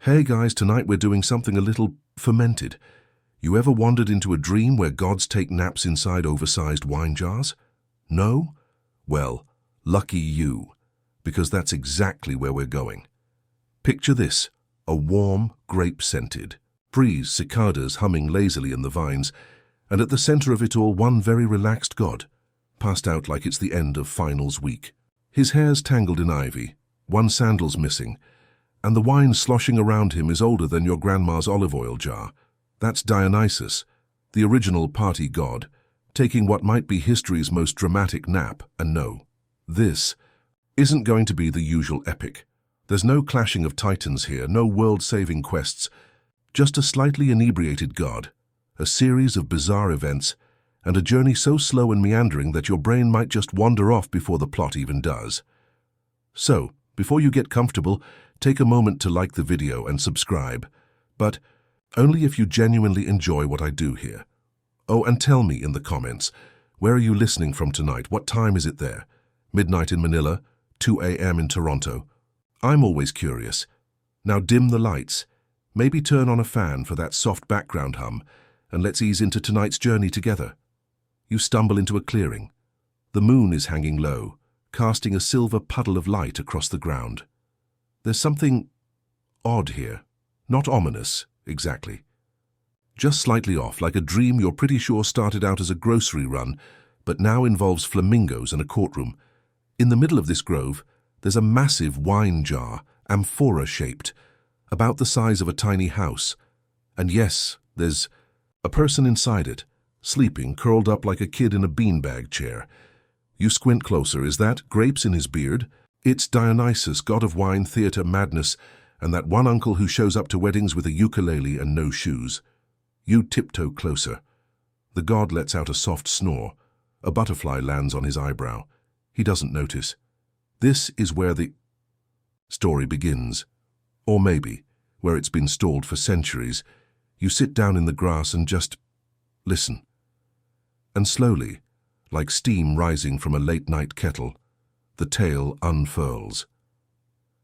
Hey guys, tonight we're doing something a little fermented. You ever wandered into a dream where gods take naps inside oversized wine jars? No? Well, lucky you, because that's exactly where we're going. Picture this, a warm, grape-scented breeze, cicadas humming lazily in the vines, and at the center of it all one very relaxed god, passed out like it's the end of finals week. His hair's tangled in ivy, one sandal's missing, and the wine sloshing around him is older than your grandma's olive oil jar. That's Dionysus, the original party god, taking what might be history's most dramatic nap. And no, this isn't going to be the usual epic. There's no clashing of titans here, no world-saving quests, just a slightly inebriated god, a series of bizarre events, and a journey so slow and meandering that your brain might just wander off before the plot even does. So, before you get comfortable, take a moment to like the video and subscribe, but only if you genuinely enjoy what I do here. Oh, and tell me in the comments, where are you listening from tonight? What time is it there? Midnight in Manila, 2 a.m. in Toronto? I'm always curious. Now dim the lights, maybe turn on a fan for that soft background hum, and let's ease into tonight's journey together. You stumble into a clearing. The moon is hanging low, casting a silver puddle of light across the ground. There's something odd here, not ominous, exactly. Just slightly off, like a dream you're pretty sure started out as a grocery run, but now involves flamingos and a courtroom. In the middle of this grove, there's a massive wine jar, amphora-shaped, about the size of a tiny house. And yes, there's a person inside it, sleeping, curled up like a kid in a beanbag chair. You squint closer. Is that grapes in his beard? It's Dionysus, god of wine, theater, madness, and that one uncle who shows up to weddings with a ukulele and no shoes. You tiptoe closer. The god lets out a soft snore. A butterfly lands on his eyebrow. He doesn't notice. This is where the story begins. Or maybe, where it's been stalled for centuries. You sit down in the grass and just listen. And slowly, like steam rising from a late-night kettle, the tale unfurls.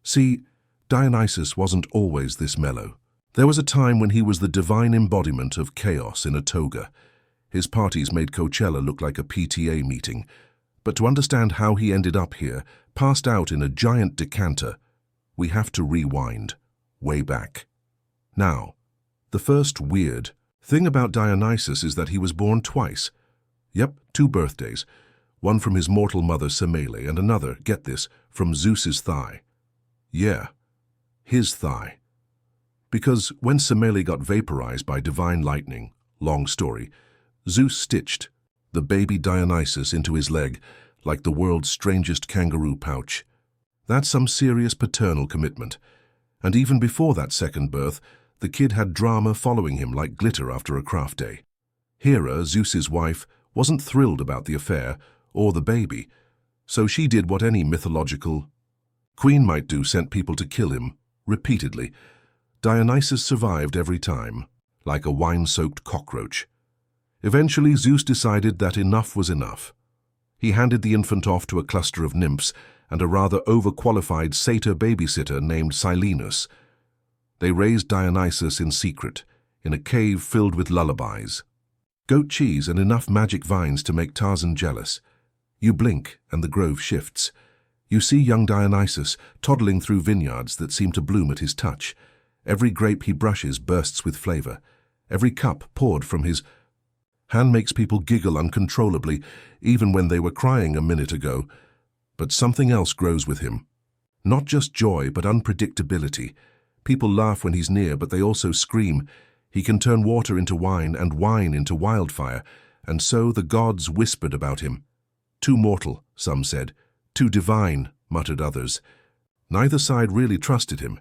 See, Dionysus wasn't always this mellow. There was a time when he was the divine embodiment of chaos in a toga. His parties made Coachella look like a PTA meeting. But to understand how he ended up here, passed out in a giant decanter, we have to rewind, way back. Now, the first weird thing about Dionysus is that he was born twice. Yep, 2 birthdays. One from his mortal mother Semele, and another, get this, from Zeus's thigh. Yeah, his thigh. Because when Semele got vaporized by divine lightning, long story, Zeus stitched the baby Dionysus into his leg like the world's strangest kangaroo pouch. That's some serious paternal commitment. And even before that second birth, the kid had drama following him like glitter after a craft day. Hera, Zeus's wife, wasn't thrilled about the affair or the baby, so she did what any mythological queen might do, sent people to kill him, repeatedly. Dionysus survived every time, like a wine-soaked cockroach. Eventually, Zeus decided that enough was enough. He handed the infant off to a cluster of nymphs and a rather overqualified satyr babysitter named Silenus. They raised Dionysus in secret, in a cave filled with lullabies. Goat cheese and enough magic vines to make Tarzan jealous. You blink, and the grove shifts. You see young Dionysus toddling through vineyards that seem to bloom at his touch. Every grape he brushes bursts with flavor. Every cup poured from his hand makes people giggle uncontrollably, even when they were crying a minute ago. But something else grows with him. Not just joy, but unpredictability. People laugh when he's near, but they also scream. He can turn water into wine and wine into wildfire, and so the gods whispered about him. Too mortal, some said. Too divine, muttered others. Neither side really trusted him.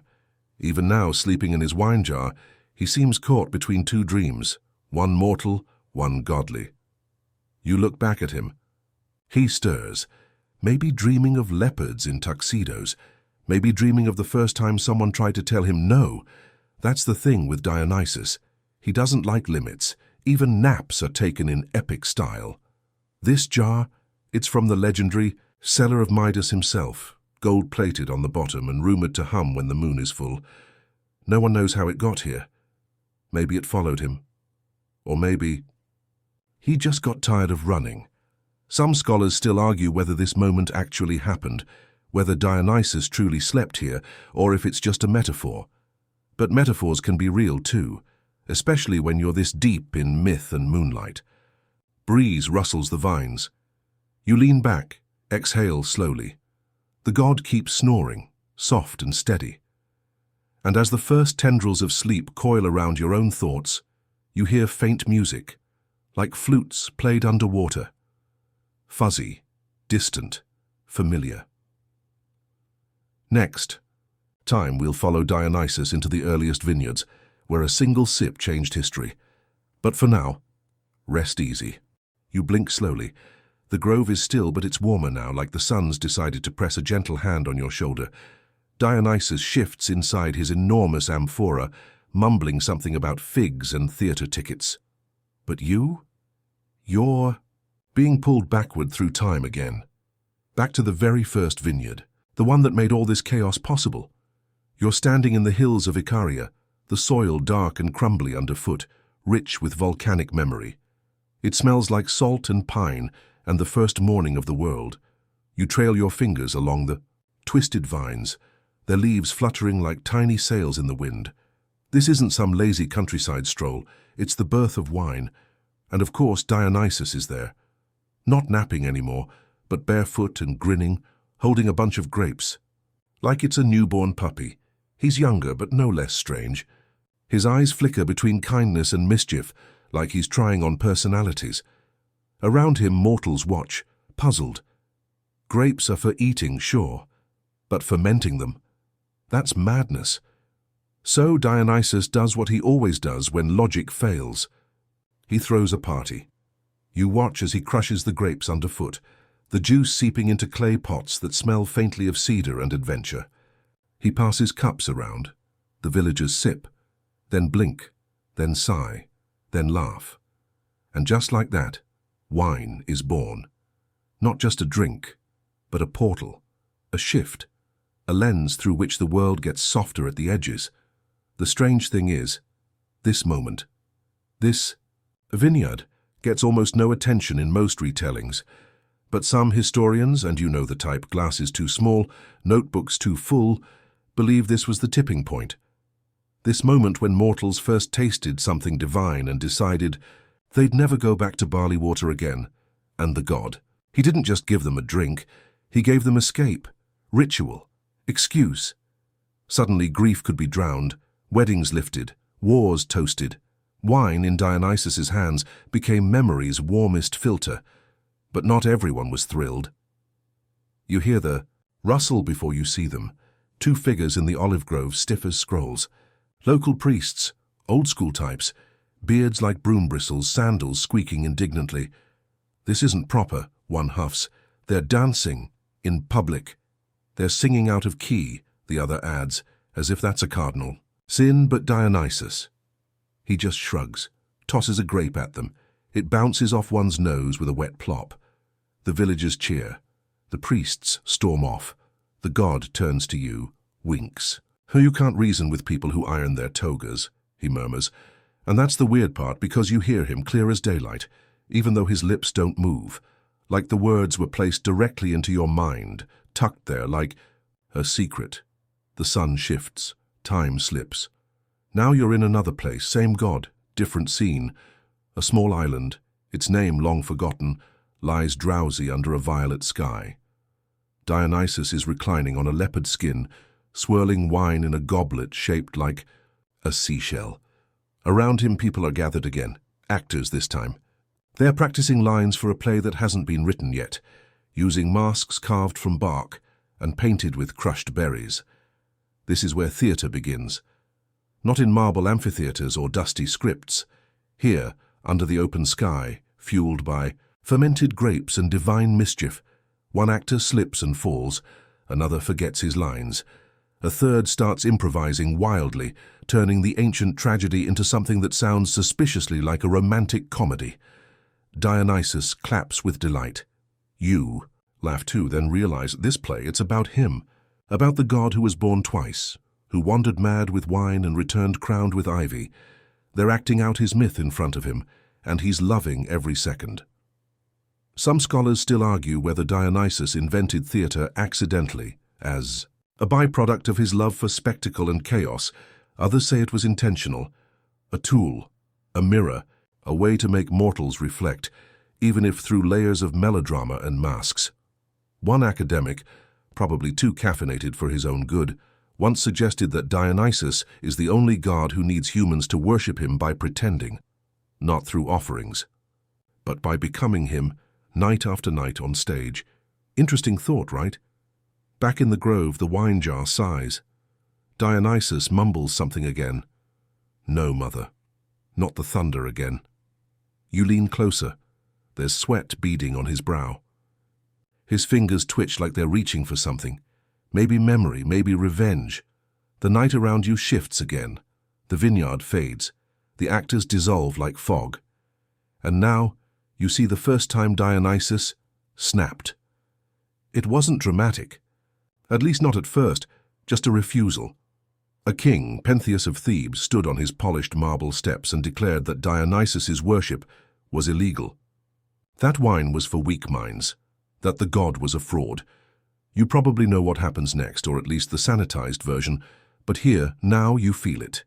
Even now, sleeping in his wine jar, he seems caught between 2 dreams, one mortal, one godly. You look back at him. He stirs, maybe dreaming of leopards in tuxedos, maybe dreaming of the first time someone tried to tell him no. That's the thing with Dionysus. He doesn't like limits. Even naps are taken in epic style. This jar, it's from the legendary cellar of Midas himself, gold-plated on the bottom and rumored to hum when the moon is full. No one knows how it got here. Maybe it followed him. Or maybe he just got tired of running. Some scholars still argue whether this moment actually happened, whether Dionysus truly slept here, or if it's just a metaphor. But metaphors can be real too, especially when you're this deep in myth and moonlight. Breeze rustles the vines. You lean back, exhale slowly. The god keeps snoring, soft and steady. And as the first tendrils of sleep coil around your own thoughts, you hear faint music, like flutes played underwater. Fuzzy, distant, familiar. Next time we'll follow Dionysus into the earliest vineyards, where a single sip changed history. But for now, rest easy. You blink slowly. The grove is still, but it's warmer now, like the sun's decided to press a gentle hand on your shoulder. Dionysus shifts inside his enormous amphora, mumbling something about figs and theatre tickets. But you're being pulled backward through time again. Back to the very first vineyard, the one that made all this chaos possible. You're standing in the hills of Ikaria, the soil dark and crumbly underfoot, rich with volcanic memory. It smells like salt and pine and the first morning of the world. You trail your fingers along the twisted vines, their leaves fluttering like tiny sails in the wind. This isn't some lazy countryside stroll, it's the birth of wine. And of course Dionysus is there. Not napping anymore, but barefoot and grinning, holding a bunch of grapes. Like it's a newborn puppy. He's younger, but no less strange. His eyes flicker between kindness and mischief, like he's trying on personalities. Around him mortals watch, puzzled. Grapes are for eating, sure, but fermenting them, that's madness. So Dionysus does what he always does when logic fails. He throws a party. You watch as he crushes the grapes underfoot, the juice seeping into clay pots that smell faintly of cedar and adventure. He passes cups around. The villagers sip, then blink, then sigh, then laugh. And just like that, wine is born. Not just a drink, but a portal, a shift, a lens through which the world gets softer at the edges. The strange thing is, this moment, this vineyard, gets almost no attention in most retellings. But some historians, and you know the type, glasses too small, notebooks too full, believe this was the tipping point. This moment when mortals first tasted something divine and decided they'd never go back to barley water again. And the god, he didn't just give them a drink, he gave them escape, ritual, excuse. Suddenly grief could be drowned, weddings lifted, wars toasted. Wine in Dionysus's hands became memory's warmest filter. But not everyone was thrilled. You hear the rustle before you see them. Two figures in the olive grove, stiff as scrolls. Local priests, old-school types, beards like broom bristles, sandals squeaking indignantly. This isn't proper, one huffs. They're dancing, in public. They're singing out of key, the other adds, as if that's a cardinal sin. But Dionysus, he just shrugs, tosses a grape at them. It bounces off one's nose with a wet plop. The villagers cheer. The priests storm off. The god turns to you, winks. You can't reason with people who iron their togas, he murmurs. And that's the weird part, because you hear him clear as daylight, even though his lips don't move, like the words were placed directly into your mind, tucked there like a secret. The sun shifts. Time slips. Now you're in another place, same god, different scene. A small island, its name long forgotten, lies drowsy under a violet sky. Dionysus is reclining on a leopard skin, swirling wine in a goblet shaped like a seashell. Around him people are gathered again, actors this time. They're practicing lines for a play that hasn't been written yet, using masks carved from bark and painted with crushed berries. This is where theatre begins. Not in marble amphitheatres or dusty scripts. Here, under the open sky, fueled by fermented grapes and divine mischief, one actor slips and falls, another forgets his lines. A third starts improvising wildly, turning the ancient tragedy into something that sounds suspiciously like a romantic comedy. Dionysus claps with delight. You laugh too, then realize this play, it's about him, about the god who was born twice, who wandered mad with wine and returned crowned with ivy. They're acting out his myth in front of him, and he's loving every second. Some scholars still argue whether Dionysus invented theatre accidentally, as a byproduct of his love for spectacle and chaos. Others say it was intentional, a tool, a mirror, a way to make mortals reflect, even if through layers of melodrama and masks. One academic, probably too caffeinated for his own good, once suggested that Dionysus is the only god who needs humans to worship him by pretending, not through offerings, but by becoming him night after night on stage. Interesting thought, right? Back in the grove, the wine jar sighs. Dionysus mumbles something again. No, mother, not the thunder again. You lean closer. There's sweat beading on his brow. His fingers twitch like they're reaching for something. Maybe memory, maybe revenge. The night around you shifts again. The vineyard fades. The actors dissolve like fog. And now, you see the first time Dionysus snapped. It wasn't dramatic. At least not at first, just a refusal. A king, Pentheus of Thebes, stood on his polished marble steps and declared that Dionysus's worship was illegal. That wine was for weak minds, that the god was a fraud. You probably know what happens next, or at least the sanitized version, but here, now you feel it.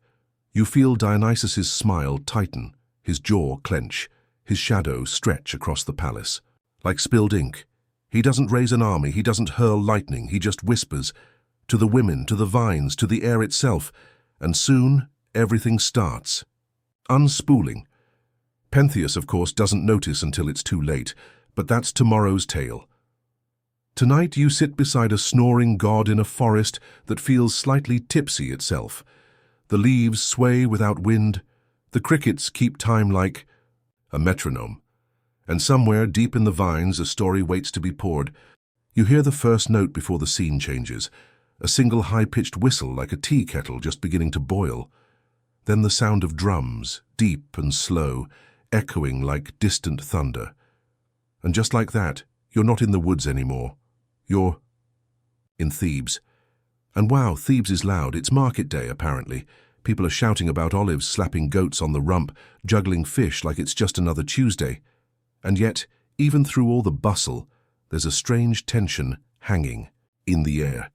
You feel Dionysus's smile tighten, his jaw clench, his shadow stretch across the palace. Like spilled ink. He doesn't raise an army, he doesn't hurl lightning, he just whispers, to the women, to the vines, to the air itself, and soon everything starts. Unspooling. Pentheus, of course, doesn't notice until it's too late, but that's tomorrow's tale. Tonight you sit beside a snoring god in a forest that feels slightly tipsy itself. The leaves sway without wind, the crickets keep time like a metronome. And somewhere deep in the vines a story waits to be poured. You hear the first note before the scene changes, a single high-pitched whistle like a tea kettle just beginning to boil. Then the sound of drums, deep and slow, echoing like distant thunder. And just like that, you're not in the woods anymore. You're in Thebes. And wow, Thebes is loud. It's market day, apparently. People are shouting about olives, slapping goats on the rump, juggling fish like it's just another Tuesday. And yet, even through all the bustle, there's a strange tension hanging in the air.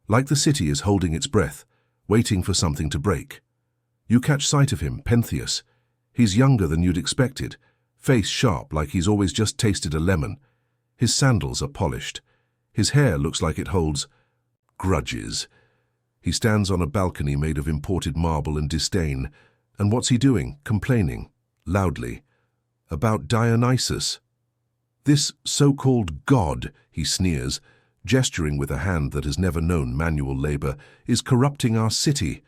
Like the city is holding its breath, waiting for something to break. You catch sight of him, Pentheus. He's younger than you'd expected, face sharp like he's always just tasted a lemon. His sandals are polished. His hair looks like it holds grudges. He stands on a balcony made of imported marble and disdain. And what's he doing? Complaining, loudly, about Dionysus. This so-called god, he sneers, gesturing with a hand that has never known manual labor, is corrupting our city.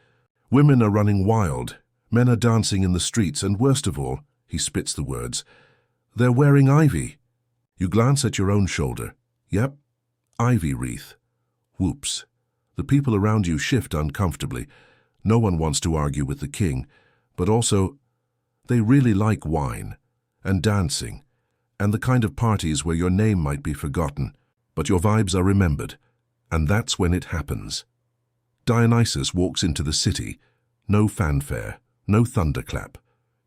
Women are running wild, men are dancing in the streets, and worst of all, he spits the words, they're wearing ivy. You glance at your own shoulder. Yep, ivy wreath. Whoops. The people around you shift uncomfortably. No one wants to argue with the king, but also, they really like wine and dancing, and the kind of parties where your name might be forgotten, but your vibes are remembered. And that's when it happens. Dionysus walks into the city. No fanfare, no thunderclap.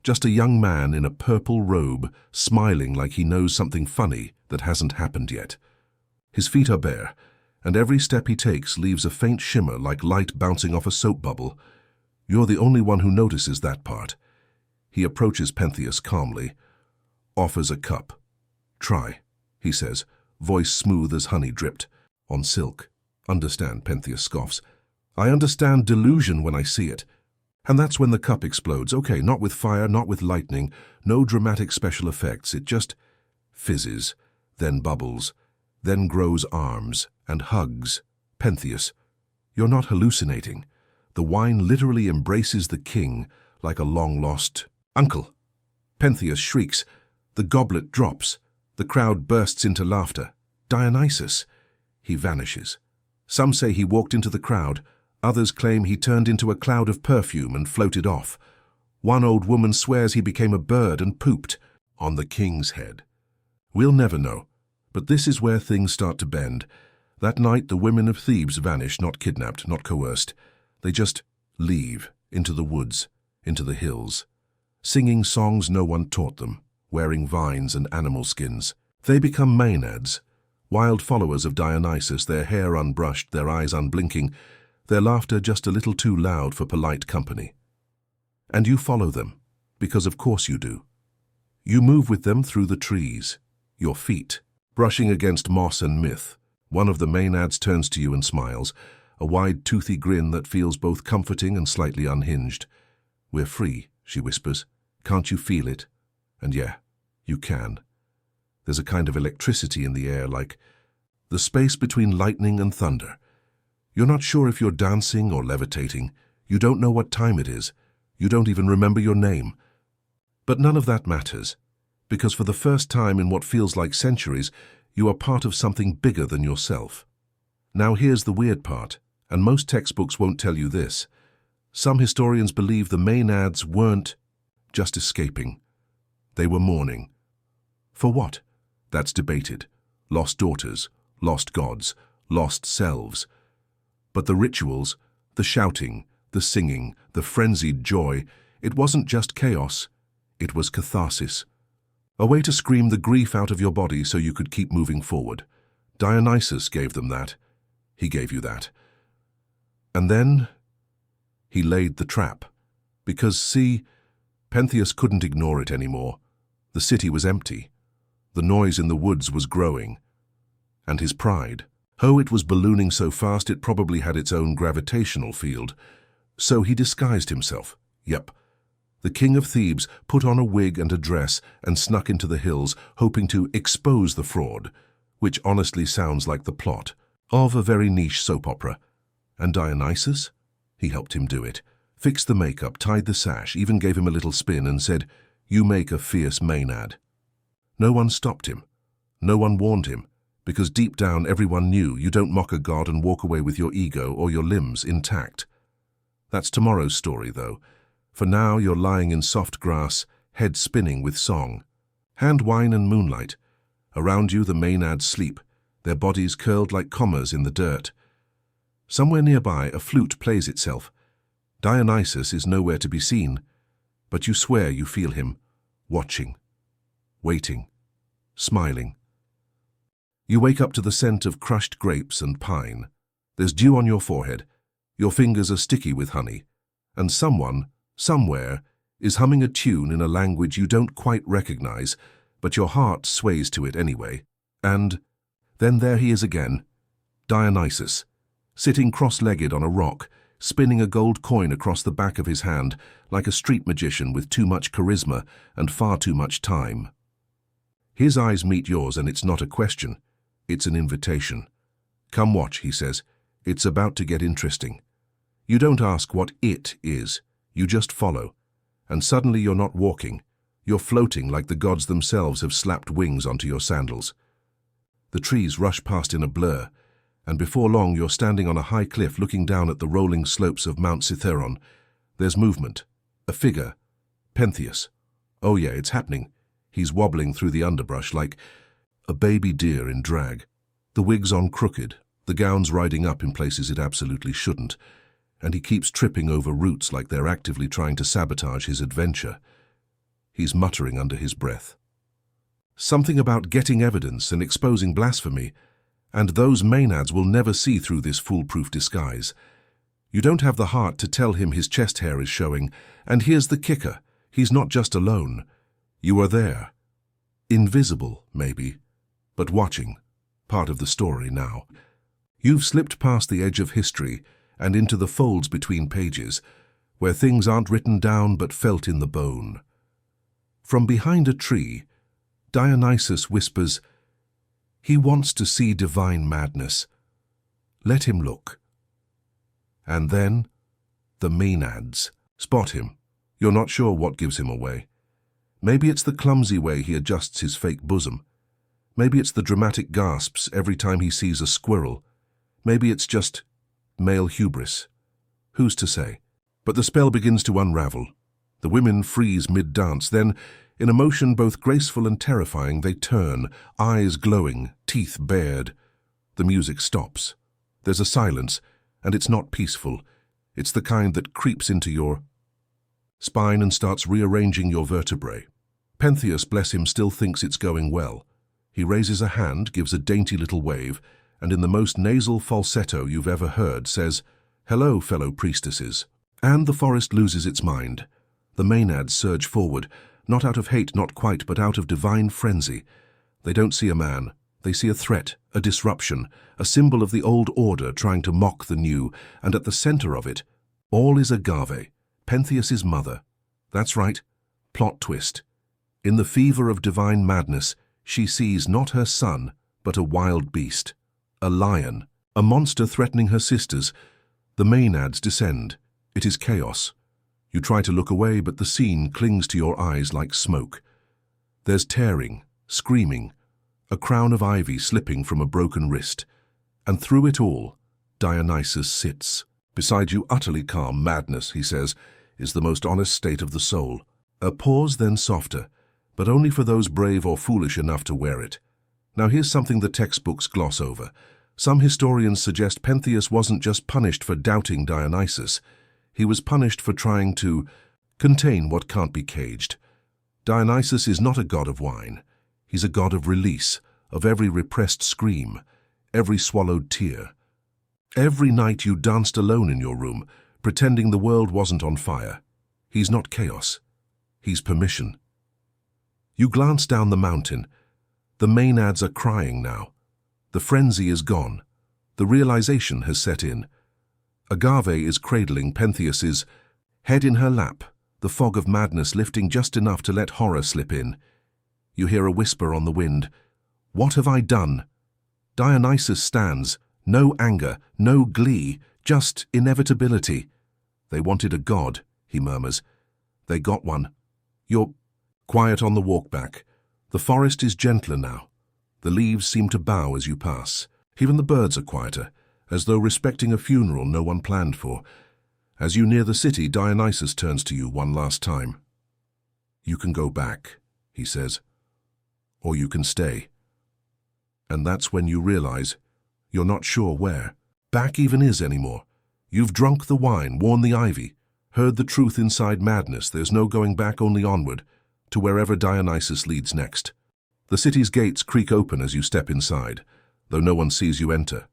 Just a young man in a purple robe, smiling like he knows something funny that hasn't happened yet. His feet are bare, and every step he takes leaves a faint shimmer like light bouncing off a soap bubble. You're the only one who notices that part. He approaches Pentheus calmly, offers a cup. Try, he says, voice smooth as honey dripped on silk. Understand, Pentheus scoffs. I understand delusion when I see it. And that's when the cup explodes. Okay, not with fire, not with lightning, no dramatic special effects. It just fizzes, then bubbles, then grows arms and hugs. Pentheus, you're not hallucinating. The wine literally embraces the king like a long-lost uncle. Pentheus shrieks. The goblet drops. The crowd bursts into laughter. Dionysus. He vanishes. Some say he walked into the crowd. Others claim he turned into a cloud of perfume and floated off. One old woman swears he became a bird and pooped on the king's head. We'll never know. But this is where things start to bend. That night the women of Thebes vanish, not kidnapped, not coerced. They just leave into the woods, into the hills, singing songs no one taught them, wearing vines and animal skins. They become maenads, wild followers of Dionysus, their hair unbrushed, their eyes unblinking, their laughter just a little too loud for polite company. And you follow them, because of course you do. You move with them through the trees, your feet brushing against moss and myth. One of the maenads turns to you and smiles, a wide, toothy grin that feels both comforting and slightly unhinged. "We're free," she whispers. "Can't you feel it?" And yeah, you can. There's a kind of electricity in the air, like the space between lightning and thunder. You're not sure if you're dancing or levitating. You don't know what time it is. You don't even remember your name. But none of that matters, because for the first time in what feels like centuries, you are part of something bigger than yourself. Now here's the weird part, and most textbooks won't tell you this. Some historians believe the maenads weren't just escaping. They were mourning. For what? That's debated. Lost daughters, lost gods, lost selves. But the rituals, the shouting, the singing, the frenzied joy, it wasn't just chaos, it was catharsis. A way to scream the grief out of your body so you could keep moving forward. Dionysus gave them that. He gave you that. And then he laid the trap. Because, see, Pentheus couldn't ignore it anymore. The city was empty. The noise in the woods was growing. And his pride. Oh, it was ballooning so fast it probably had its own gravitational field. So he disguised himself. Yep. The king of Thebes put on a wig and a dress and snuck into the hills, hoping to expose the fraud, which honestly sounds like the plot of a very niche soap opera. And Dionysus? He helped him do it. Fixed the makeup, tied the sash, even gave him a little spin and said, "You make a fierce maenad." No one stopped him. No one warned him, because deep down everyone knew you don't mock a god and walk away with your ego or your limbs intact. That's tomorrow's story, though. For now you're lying in soft grass, head spinning with song. Hand wine and moonlight. Around you the maenads sleep, their bodies curled like commas in the dirt. Somewhere nearby a flute plays itself. Dionysus is nowhere to be seen, but you swear you feel him, watching, waiting, smiling. You wake up to the scent of crushed grapes and pine. There's dew on your forehead. Your fingers are sticky with honey. And someone, somewhere, is humming a tune in a language you don't quite recognize, but your heart sways to it anyway. And then there he is again, Dionysus, sitting cross-legged on a rock, spinning a gold coin across the back of his hand like a street magician with too much charisma and far too much time. His eyes meet yours, and it's not a question. It's an invitation. "Come watch," he says. "It's about to get interesting." You don't ask what it is. You just follow. And suddenly you're not walking. You're floating like the gods themselves have slapped wings onto your sandals. The trees rush past in a blur, and before long you're standing on a high cliff looking down at the rolling slopes of Mount Cithaeron. There's movement. A figure. Pentheus. Oh yeah, it's happening. He's wobbling through the underbrush like a baby deer in drag. The wig's on crooked, the gown's riding up in places it absolutely shouldn't, and he keeps tripping over roots like they're actively trying to sabotage his adventure. He's muttering under his breath. Something about getting evidence and exposing blasphemy, and those maenads will never see through this foolproof disguise. You don't have the heart to tell him his chest hair is showing, and here's the kicker. He's not just alone. You are there. Invisible, maybe, but watching. Part of the story now. You've slipped past the edge of history and into the folds between pages, where things aren't written down but felt in the bone. From behind a tree, Dionysus whispers, "He wants to see divine madness. Let him look." And then, the maenads spot him. You're not sure what gives him away. Maybe it's the clumsy way he adjusts his fake bosom. Maybe it's the dramatic gasps every time he sees a squirrel. Maybe it's just male hubris. Who's to say? But the spell begins to unravel. The women freeze mid-dance, then, in a motion both graceful and terrifying, they turn, eyes glowing, teeth bared. The music stops. There's a silence, and it's not peaceful. It's the kind that creeps into your spine and starts rearranging your vertebrae. Pentheus, bless him, still thinks it's going well. He raises a hand, gives a dainty little wave, and in the most nasal falsetto you've ever heard says, "Hello, fellow priestesses." And the forest loses its mind. The Maenads surge forward, not out of hate, not quite, but out of divine frenzy. They don't see a man. They see a threat, a disruption, a symbol of the old order trying to mock the new, and at the center of it, all is Agave, Pentheus's mother. That's right, plot twist. In the fever of divine madness, she sees not her son, but a wild beast, a lion, a monster threatening her sisters. The Maenads descend. It is chaos. You try to look away, but the scene clings to your eyes like smoke. There's tearing, screaming, a crown of ivy slipping from a broken wrist, and through it all, Dionysus sits. Beside you, utterly calm. Madness, he says, is the most honest state of the soul. A pause, then softer, but only for those brave or foolish enough to wear it. Now here's something the textbooks gloss over. Some historians suggest Pentheus wasn't just punished for doubting Dionysus. He was punished for trying to contain what can't be caged. Dionysus is not a god of wine. He's a god of release, of every repressed scream, every swallowed tear. Every night you danced alone in your room, pretending the world wasn't on fire. He's not chaos. He's permission. You glance down the mountain. The Maenads are crying now. The frenzy is gone. The realization has set in. Agave is cradling Pentheus's head in her lap, the fog of madness lifting just enough to let horror slip in. You hear a whisper on the wind. What have I done? Dionysus stands. No anger, no glee, just inevitability. They wanted a god, he murmurs. They got one. You're quiet on the walk back. The forest is gentler now. The leaves seem to bow as you pass. Even the birds are quieter, as though respecting a funeral no one planned for. As you near the city, Dionysus turns to you one last time. You can go back, he says, or you can stay. And that's when you realize you're not sure where back even is anymore. You've drunk the wine, worn the ivy, heard the truth inside madness. There's no going back, only onward, to wherever Dionysus leads next. The city's gates creak open as you step inside, though no one sees you enter.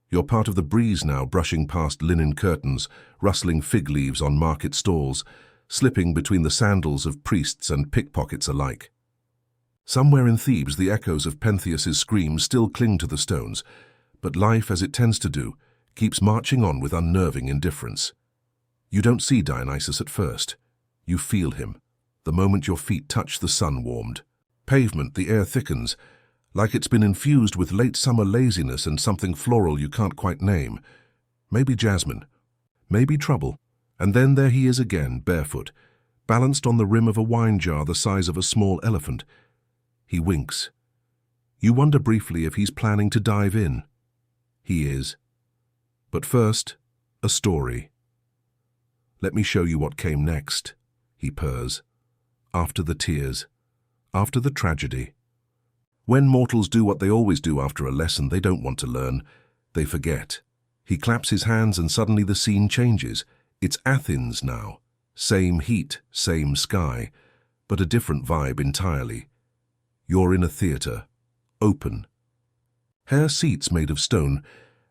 You're part of the breeze now, brushing past linen curtains, rustling fig leaves on market stalls, slipping between the sandals of priests and pickpockets alike. Somewhere in Thebes, the echoes of Pentheus's screams still cling to the stones, but life, as it tends to do, keeps marching on with unnerving indifference. You don't see Dionysus at first. You feel him, the moment your feet touch the sun-warmed pavement. The air thickens, like it's been infused with late summer laziness and something floral you can't quite name. Maybe jasmine, maybe trouble. And then there he is again, barefoot, balanced on the rim of a wine jar the size of a small elephant. He winks. You wonder briefly if he's planning to dive in. He is. But first, a story. Let me show you what came next, he purrs. After the tears, after the tragedy. When mortals do what they always do after a lesson they don't want to learn, they forget. He claps his hands and suddenly the scene changes. It's Athens now. Same heat, same sky, but a different vibe entirely. You're in a theater, open. Hair seats made of stone,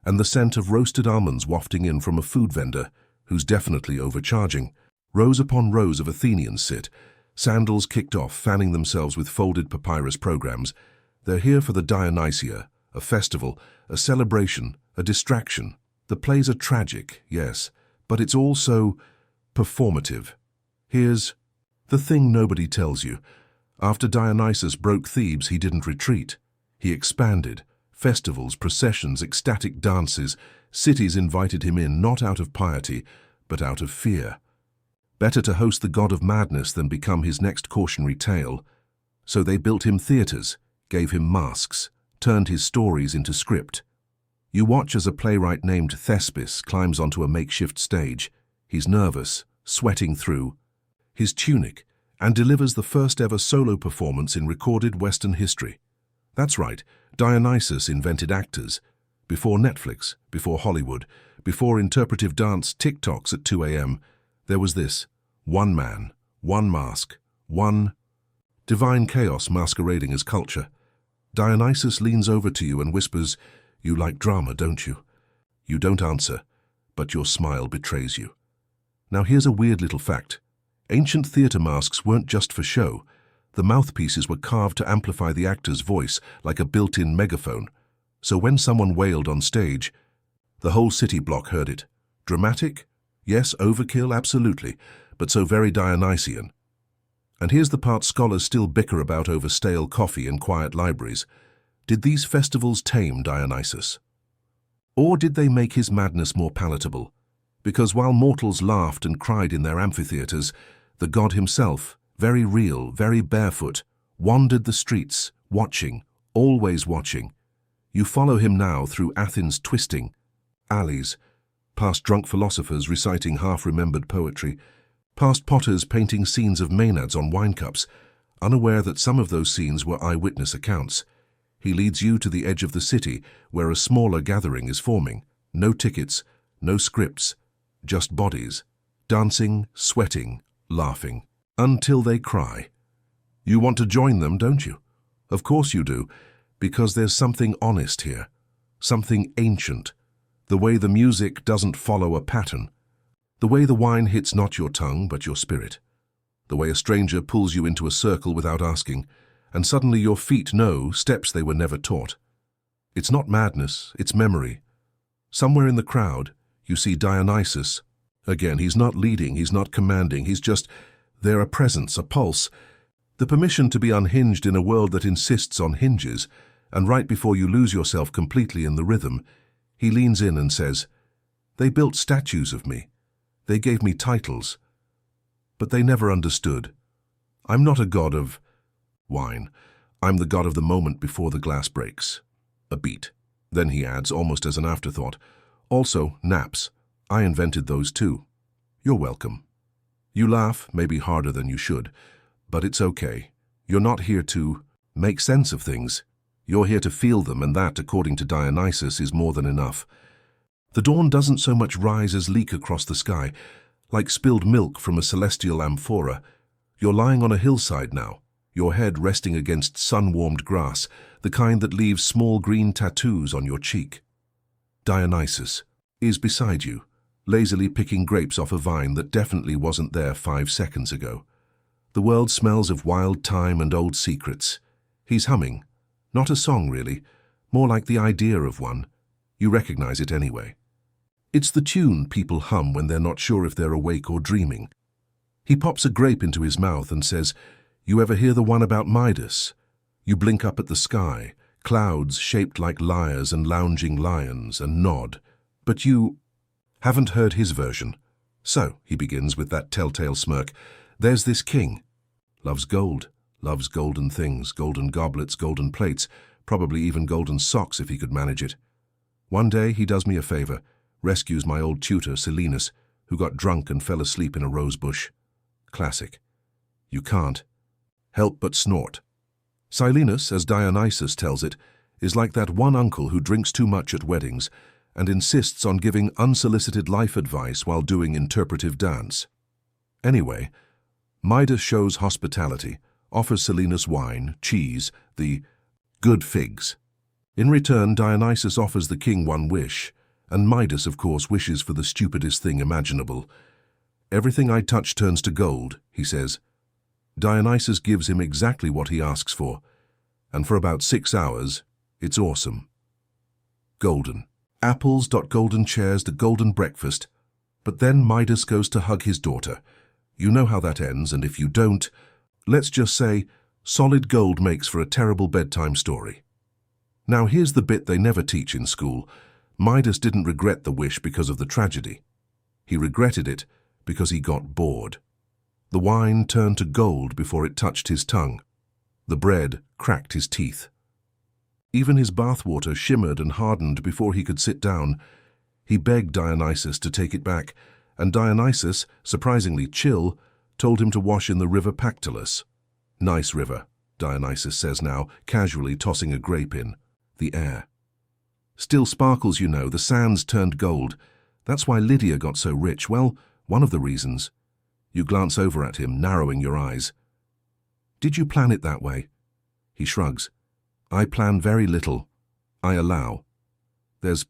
and the scent of roasted almonds wafting in from a food vendor, who's definitely overcharging. Rows upon rows of Athenians sit, sandals kicked off, fanning themselves with folded papyrus programs. They're here for the Dionysia, a festival, a celebration, a distraction. The plays are tragic, yes, but it's also performative. Here's the thing nobody tells you. After Dionysus broke Thebes, he didn't retreat. He expanded. Festivals, processions, ecstatic dances. Cities invited him in, not out of piety, but out of fear. Better to host the god of madness than become his next cautionary tale. So they built him theaters, gave him masks, turned his stories into script. You watch as a playwright named Thespis climbs onto a makeshift stage. He's nervous, sweating through his tunic, and delivers the first ever solo performance in recorded Western history. That's right, Dionysus invented actors. Before Netflix, before Hollywood, Before interpretive dance TikToks at 2 a.m., there was this: one man, one mask, one divine chaos masquerading as culture. Dionysus leans over to you and whispers, "You like drama, don't you?" You don't answer, but your smile betrays you. Now here's a weird little fact. Ancient theatre masks weren't just for show. The mouthpieces were carved to amplify the actor's voice like a built-in megaphone. So when someone wailed on stage, the whole city block heard it. Dramatic? Yes, overkill, absolutely, but so very Dionysian. And here's the part scholars still bicker about over stale coffee and quiet libraries. Did these festivals tame Dionysus? Or did they make his madness more palatable? Because while mortals laughed and cried in their amphitheaters, the god himself, very real, very barefoot, wandered the streets, watching, always watching. You follow him now through Athens' twisting alleys, past drunk philosophers reciting half-remembered poetry, past potters painting scenes of Maenads on wine cups, unaware that some of those scenes were eyewitness accounts. He leads you to the edge of the city where a smaller gathering is forming. No tickets, no scripts, just bodies, dancing, sweating, laughing, until they cry. You want to join them, don't you? Of course you do, because there's something honest here, something ancient. The way the music doesn't follow a pattern. The way the wine hits not your tongue, but your spirit. The way a stranger pulls you into a circle without asking, and suddenly your feet know steps they were never taught. It's not madness, it's memory. Somewhere in the crowd, you see Dionysus. Again, he's not leading, he's not commanding, he's just there, a presence, a pulse. The permission to be unhinged in a world that insists on hinges, and right before you lose yourself completely in the rhythm, he leans in and says, "They built statues of me. They gave me titles. But they never understood. I'm not a god of wine. I'm the god of the moment before the glass breaks." A beat. Then he adds, almost as an afterthought, "Also, naps. I invented those too. You're welcome." You laugh, maybe harder than you should, but it's okay. You're not here to make sense of things. You're here to feel them, and that, according to Dionysus, is more than enough. The dawn doesn't so much rise as leak across the sky, like spilled milk from a celestial amphora. You're lying on a hillside now, your head resting against sun-warmed grass, the kind that leaves small green tattoos on your cheek. Dionysus is beside you, lazily picking grapes off a vine that definitely wasn't there 5 seconds ago. The world smells of wild thyme and old secrets. He's humming. Not a song, really, more like the idea of one. You recognize it anyway. It's the tune people hum when they're not sure if they're awake or dreaming. He pops a grape into his mouth and says, "You ever hear the one about Midas?" You blink up at the sky, clouds shaped like lyres and lounging lions, and nod. But you haven't heard his version. "So," he begins with that telltale smirk, "there's this king. Loves gold. Loves golden things, golden goblets, golden plates, probably even golden socks if he could manage it. One day he does me a favor, rescues my old tutor, Silenus, who got drunk and fell asleep in a rose bush. Classic. You can't help but snort. Silenus, as Dionysus tells it, is like that one uncle who drinks too much at weddings and insists on giving unsolicited life advice while doing interpretive dance. Anyway, Midas shows hospitality, offers Silenus wine, cheese, the good figs. In return, Dionysus offers the king one wish, and Midas, of course, wishes for the stupidest thing imaginable. "Everything I touch turns to gold," he says. Dionysus gives him exactly what he asks for, and for about 6 hours, it's awesome. Golden. Apples, golden chairs, the golden breakfast. But then Midas goes to hug his daughter. You know how that ends, and if you don't, let's just say, solid gold makes for a terrible bedtime story. Now here's the bit they never teach in school. Midas didn't regret the wish because of the tragedy. He regretted it because he got bored. The wine turned to gold before it touched his tongue. The bread cracked his teeth. Even his bathwater shimmered and hardened before he could sit down. He begged Dionysus to take it back, and Dionysus, surprisingly chill, told him to wash in the river Pactolus. Nice river, Dionysus says now, casually tossing a grape in. The air. Still sparkles, you know, the sands turned gold. That's why Lydia got so rich. Well, one of the reasons. You glance over at him, narrowing your eyes. Did you plan it that way? He shrugs. I plan very little. I allow. There's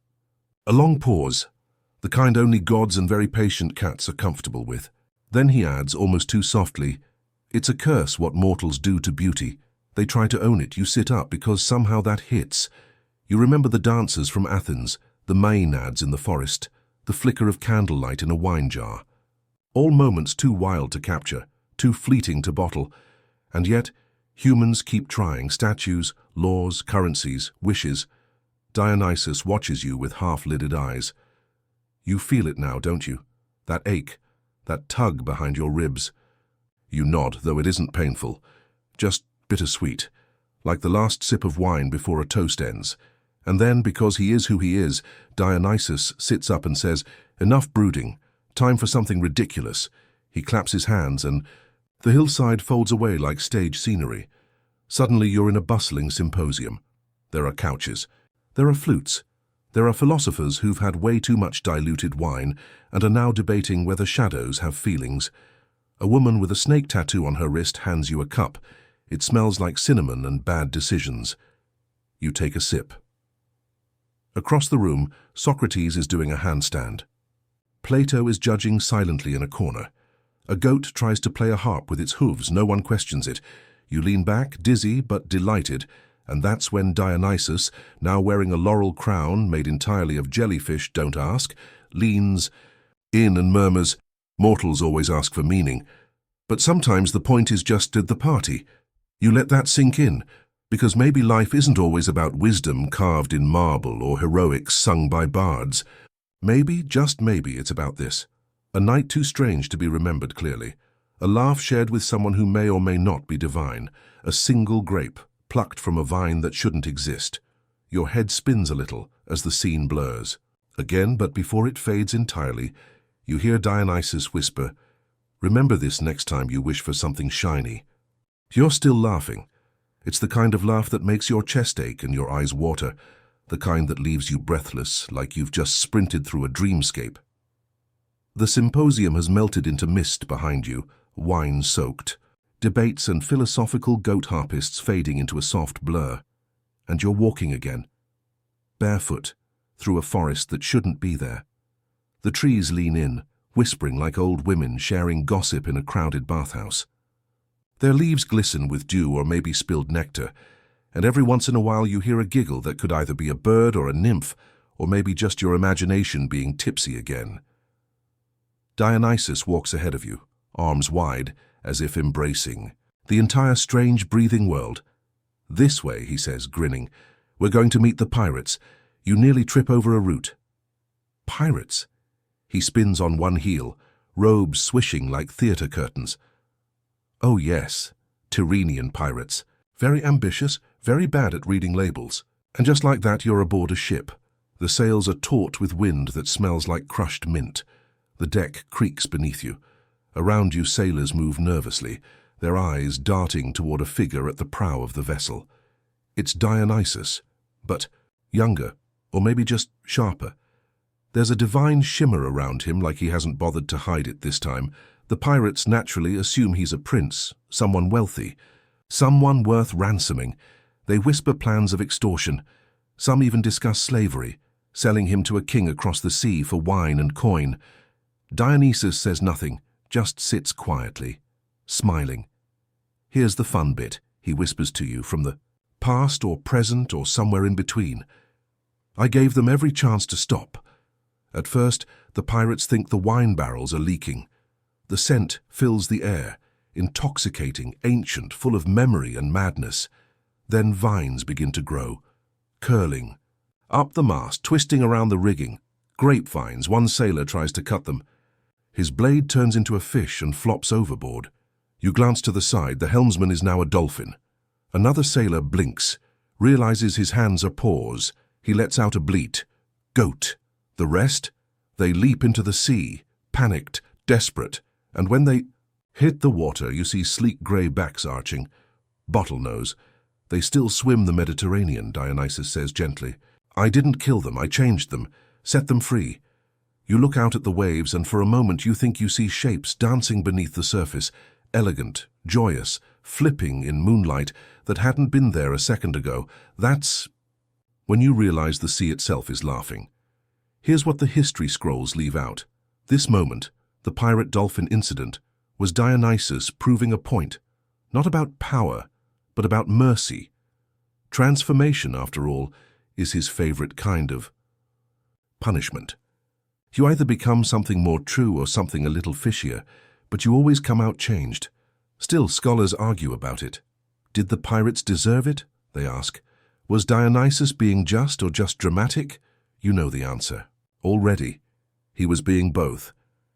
a long pause, the kind only gods and very patient cats are comfortable with. Then he adds, almost too softly, it's a curse what mortals do to beauty. They try to own it. You sit up because somehow that hits. You remember the dancers from Athens, the maenads in the forest, the flicker of candlelight in a wine jar. All moments too wild to capture, too fleeting to bottle. And yet, humans keep trying. Statues, laws, currencies, wishes. Dionysus watches you with half-lidded eyes. You feel it now, don't you? That ache, that tug behind your ribs. You nod, though it isn't painful. Just bittersweet, like the last sip of wine before a toast ends. And then, because he is who he is, Dionysus sits up and says, enough brooding, time for something ridiculous. He claps his hands and the hillside folds away like stage scenery. Suddenly you're in a bustling symposium. There are couches. There are flutes. There are philosophers who've had way too much diluted wine and are now debating whether shadows have feelings. A woman with a snake tattoo on her wrist hands you a cup. It smells like cinnamon and bad decisions. You take a sip. Across the room, Socrates is doing a handstand. Plato is judging silently in a corner. A goat tries to play a harp with its hooves. No one questions it. You lean back, dizzy but delighted, and that's when Dionysus, now wearing a laurel crown made entirely of jellyfish, don't ask, leans in and murmurs, mortals always ask for meaning. But sometimes the point is just at the party. You let that sink in, because maybe life isn't always about wisdom carved in marble or heroics sung by bards. Maybe, just maybe, it's about this. A night too strange to be remembered clearly. A laugh shared with someone who may or may not be divine. A single grape, plucked from a vine that shouldn't exist. Your head spins a little as the scene blurs. Again, but before it fades entirely, you hear Dionysus whisper, remember this next time you wish for something shiny. You're still laughing. It's the kind of laugh that makes your chest ache and your eyes water, the kind that leaves you breathless, like you've just sprinted through a dreamscape. The symposium has melted into mist behind you, wine-soaked. Debates and philosophical goat harpists fading into a soft blur. And you're walking again, barefoot, through a forest that shouldn't be there. The trees lean in, whispering like old women sharing gossip in a crowded bathhouse. Their leaves glisten with dew or maybe spilled nectar, and every once in a while you hear a giggle that could either be a bird or a nymph, or maybe just your imagination being tipsy again. Dionysus walks ahead of you, arms wide, as if embracing the entire strange breathing world. This way, he says, grinning. We're going to meet the pirates. You nearly trip over a root. Pirates? He spins on one heel, robes swishing like theatre curtains. Oh yes, Tyrrhenian pirates. Very ambitious, very bad at reading labels. And just like that, you're aboard a ship. The sails are taut with wind that smells like crushed mint. The deck creaks beneath you. Around you, sailors move nervously, their eyes darting toward a figure at the prow of the vessel. It's Dionysus, but younger, or maybe just sharper. There's a divine shimmer around him, like he hasn't bothered to hide it this time. The pirates naturally assume he's a prince, someone wealthy, someone worth ransoming. They whisper plans of extortion. Some even discuss slavery, selling him to a king across the sea for wine and coin. Dionysus says nothing, just sits quietly, smiling. Here's the fun bit, he whispers to you from the past or present or somewhere in between. I gave them every chance to stop. At first, the pirates think the wine barrels are leaking. The scent fills the air, intoxicating, ancient, full of memory and madness. Then vines begin to grow, curling, up the mast, twisting around the rigging. Grapevines, one sailor tries to cut them. His blade turns into a fish and flops overboard. You glance to the side, the helmsman is now a dolphin. Another sailor blinks, realizes his hands are paws. He lets out a bleat. Goat. The rest? They leap into the sea, panicked, desperate, and when they hit the water, you see sleek grey backs arching. Bottlenose. They still swim the Mediterranean, Dionysus says gently. I didn't kill them, I changed them, set them free. You look out at the waves and for a moment you think you see shapes dancing beneath the surface, elegant, joyous, flipping in moonlight that hadn't been there a second ago. That's when you realize the sea itself is laughing. Here's what the history scrolls leave out. This moment, the pirate dolphin incident, was Dionysus proving a point, not about power, but about mercy. Transformation, after all, is his favorite kind of punishment. You either become something more true or something a little fishier, but you always come out changed. Still, scholars argue about it. Did the pirates deserve it? They ask. Was Dionysus being just or just dramatic? You know the answer. Already, he was being both.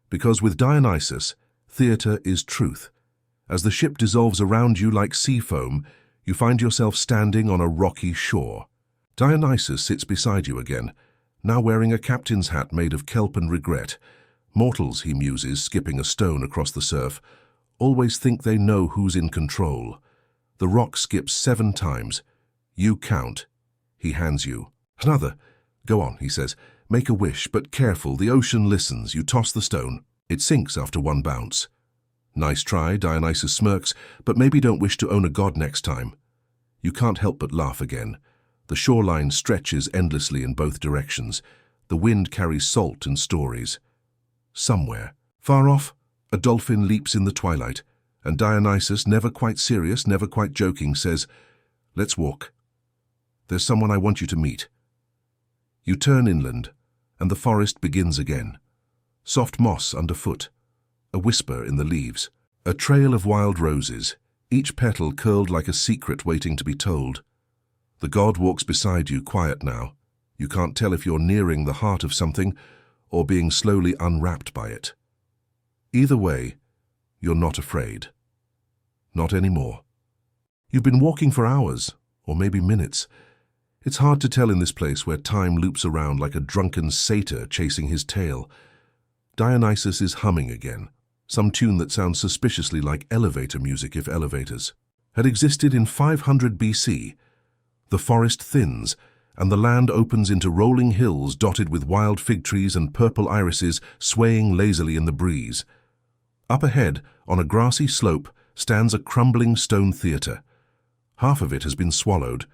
Because with Dionysus, theatre is truth. As the ship dissolves around you like sea foam, you find yourself standing on a rocky shore. Dionysus sits beside you again, now wearing a captain's hat made of kelp and regret. Mortals, he muses, skipping a stone across the surf, always think they know who's in control. The rock skips 7 times. You count. He hands you another. Go on, he says. Make a wish, but careful, the ocean listens. You toss the stone. It sinks after 1 bounce. Nice try, Dionysus smirks, but maybe don't wish to own a god next time. You can't help but laugh again. The shoreline stretches endlessly in both directions. The wind carries salt and stories. Somewhere, far off, a dolphin leaps in the twilight, and Dionysus, never quite serious, never quite joking, says, "Let's walk. There's someone I want you to meet." You turn inland, and the forest begins again. Soft moss underfoot, a whisper in the leaves, a trail of wild roses, each petal curled like a secret waiting to be told. The god walks beside you, quiet now. You can't tell if you're nearing the heart of something or being slowly unwrapped by it. Either way, you're not afraid. Not anymore. You've been walking for hours, or maybe minutes. It's hard to tell in this place where time loops around like a drunken satyr chasing his tail. Dionysus is humming again, some tune that sounds suspiciously like elevator music if elevators had existed in 500 BC. The forest thins, and the land opens into rolling hills dotted with wild fig trees and purple irises swaying lazily in the breeze. Up ahead, on a grassy slope, stands a crumbling stone theatre. Half of it has been swallowed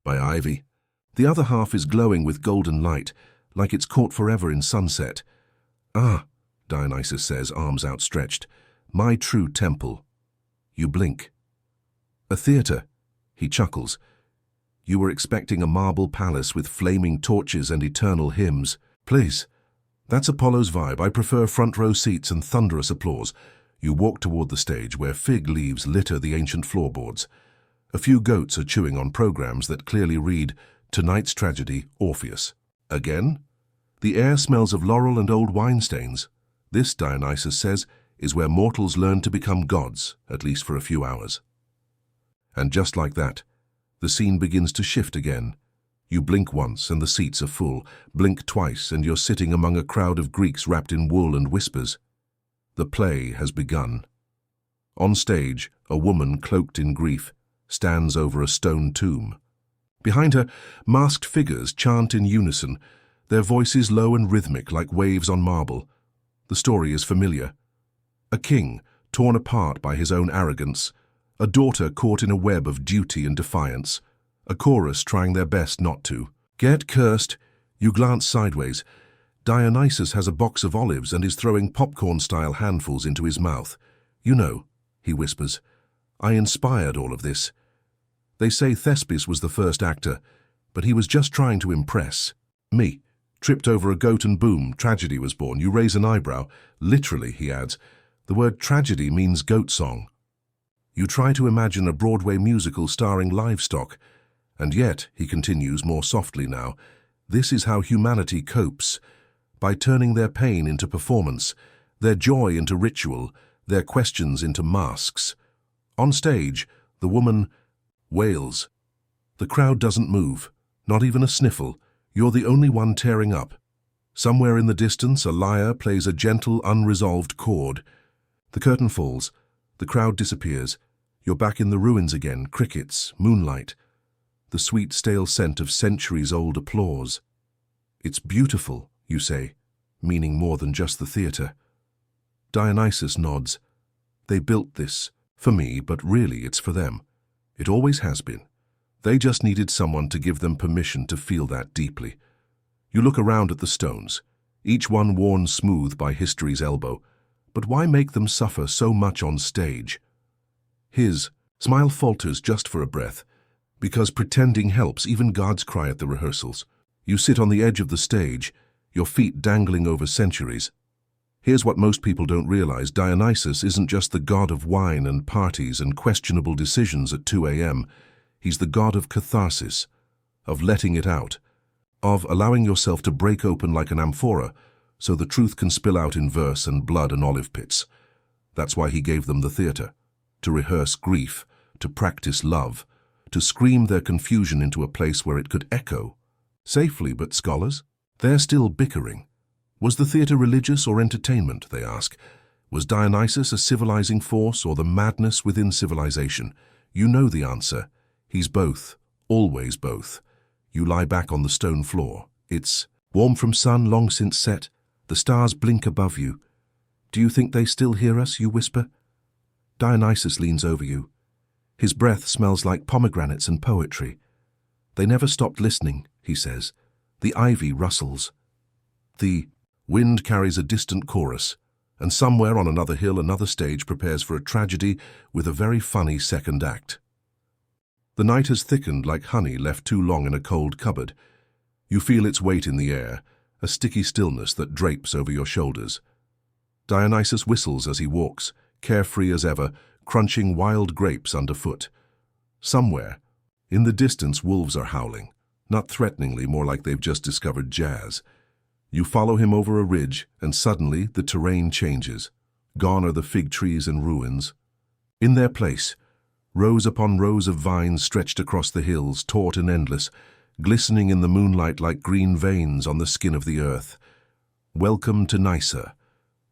by ivy. The other half is glowing with golden light, like it's caught forever in sunset. "Ah," Dionysus says, arms outstretched, "my true temple." You blink. "A theatre," he chuckles. "You were expecting a marble palace with flaming torches and eternal hymns. Please. That's Apollo's vibe. I prefer front row seats and thunderous applause." You walk toward the stage where fig leaves litter the ancient floorboards. A few goats are chewing on programs that clearly read, "Tonight's tragedy, Orpheus." Again? The air smells of laurel and old wine stains. This, Dionysus says, is where mortals learn to become gods, at least for a few hours. And just like that, the scene begins to shift again. You blink once and the seats are full, blink twice and you're sitting among a crowd of Greeks wrapped in wool and whispers. The play has begun. On stage, a woman cloaked in grief stands over a stone tomb. Behind her, masked figures chant in unison, their voices low and rhythmic like waves on marble. The story is familiar. A king, torn apart by his own arrogance, a daughter caught in a web of duty and defiance, a chorus trying their best not to. Get cursed. You glance sideways. Dionysus has a box of olives and is throwing popcorn-style handfuls into his mouth. "You know," he whispers, "I inspired all of this. They say Thespis was the first actor, but he was just trying to impress me. Tripped over a goat and boom, tragedy was born." You raise an eyebrow. "Literally," he adds. "The word tragedy means goat song." You try to imagine a Broadway musical starring livestock. And yet, he continues more softly now, this is how humanity copes, by turning their pain into performance, their joy into ritual, their questions into masks. On stage, the woman wails. The crowd doesn't move, not even a sniffle. You're the only one tearing up. Somewhere in the distance, a lyre plays a gentle, unresolved chord. The curtain falls. The crowd disappears. You're back in the ruins again, crickets, moonlight, the sweet, stale scent of centuries-old applause. "It's beautiful," you say. meaning more than just the theatre. Dionysus nods. They built this for me, but really it's for them. It always has been. They just needed someone to give them permission to feel that deeply. You look around at the stones, each one worn smooth by history's elbow. But why make them suffer so much on stage? His smile falters just for a breath, because pretending helps. Even gods cry at the rehearsals. You sit on the edge of the stage, your feet dangling over centuries. Here's what most people don't realize. Dionysus isn't just the god of wine and parties and questionable decisions at 2 a.m. He's the god of catharsis, of letting it out, of allowing yourself to break open like an amphora so the truth can spill out in verse and blood and olive pits. That's why he gave them the theatre, to rehearse grief, to practice love, to scream their confusion into a place where it could echo. Safely, but scholars? They're still bickering. Was the theatre religious or entertainment, they ask? Was Dionysus a civilizing force or the madness within civilization? You know the answer. He's both, always both. You lie back on the stone floor. It's warm from sun long since set. The stars blink above you. Do you think they still hear us, you whisper? Dionysus leans over you. His breath smells like pomegranates and poetry. They never stopped listening, he says. The ivy rustles. The wind carries a distant chorus, and somewhere on another hill another stage prepares for a tragedy with a very funny second act. The night has thickened like honey left too long in a cold cupboard. You feel its weight in the air, a sticky stillness that drapes over your shoulders. Dionysus whistles as he walks, carefree as ever, crunching wild grapes underfoot. Somewhere, in the distance, wolves are howling, not threateningly, more like they've just discovered jazz. You follow him over a ridge, and suddenly the terrain changes. Gone are the fig trees and ruins. In their place, rows upon rows of vines stretched across the hills, taut and endless, glistening in the moonlight like green veins on the skin of the earth. Welcome to Nysa,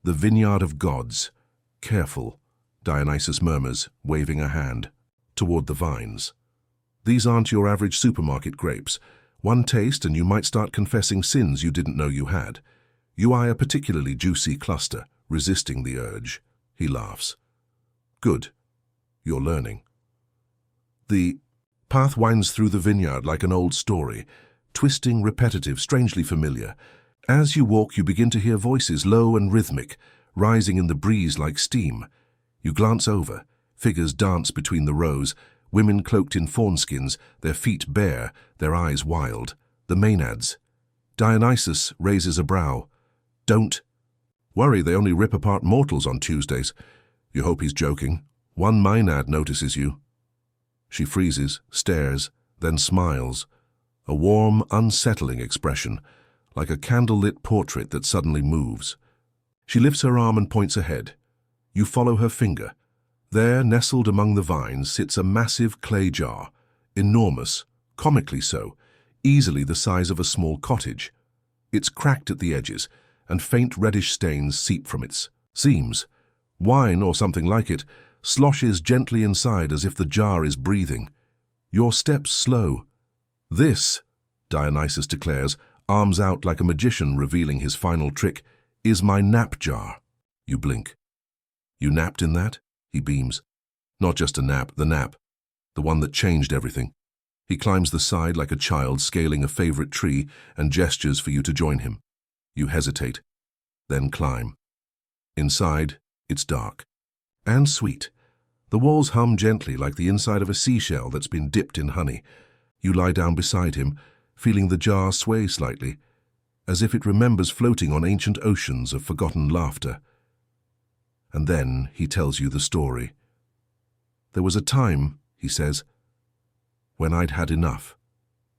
the vineyard of gods. Careful, Dionysus murmurs, waving a hand toward the vines. These aren't your average supermarket grapes. One taste and you might start confessing sins you didn't know you had. You eye a particularly juicy cluster, resisting the urge. He laughs. Good. You're learning. The path winds through the vineyard like an old story, twisting, repetitive, strangely familiar. As you walk, you begin to hear voices, low and rhythmic, rising in the breeze like steam. You glance over. Figures dance between the rows, women cloaked in fawnskins, their feet bare, their eyes wild. The Maenads. Dionysus raises a brow. Don't worry, they only rip apart mortals on Tuesdays. You hope he's joking. One Maenad notices you. She freezes, stares, then smiles. A warm, unsettling expression, like a candle-lit portrait that suddenly moves. She lifts her arm and points ahead. You follow her finger. There, nestled among the vines, sits a massive clay jar, enormous, comically so, easily the size of a small cottage. It's cracked at the edges, and faint reddish stains seep from its seams. Wine, or something like it, sloshes gently inside as if the jar is breathing. Your steps slow. This, Dionysus declares, arms out like a magician revealing his final trick, is my nap jar. You blink. You napped in that? He beams. Not just a nap, the one that changed everything. He climbs the side like a child scaling a favorite tree and gestures for you to join him. You hesitate, then climb. Inside, it's dark. And sweet. The walls hum gently like the inside of a seashell that's been dipped in honey. You lie down beside him, feeling the jar sway slightly, as if it remembers floating on ancient oceans of forgotten laughter. And then he tells you the story. There was a time, he says, when I'd had enough.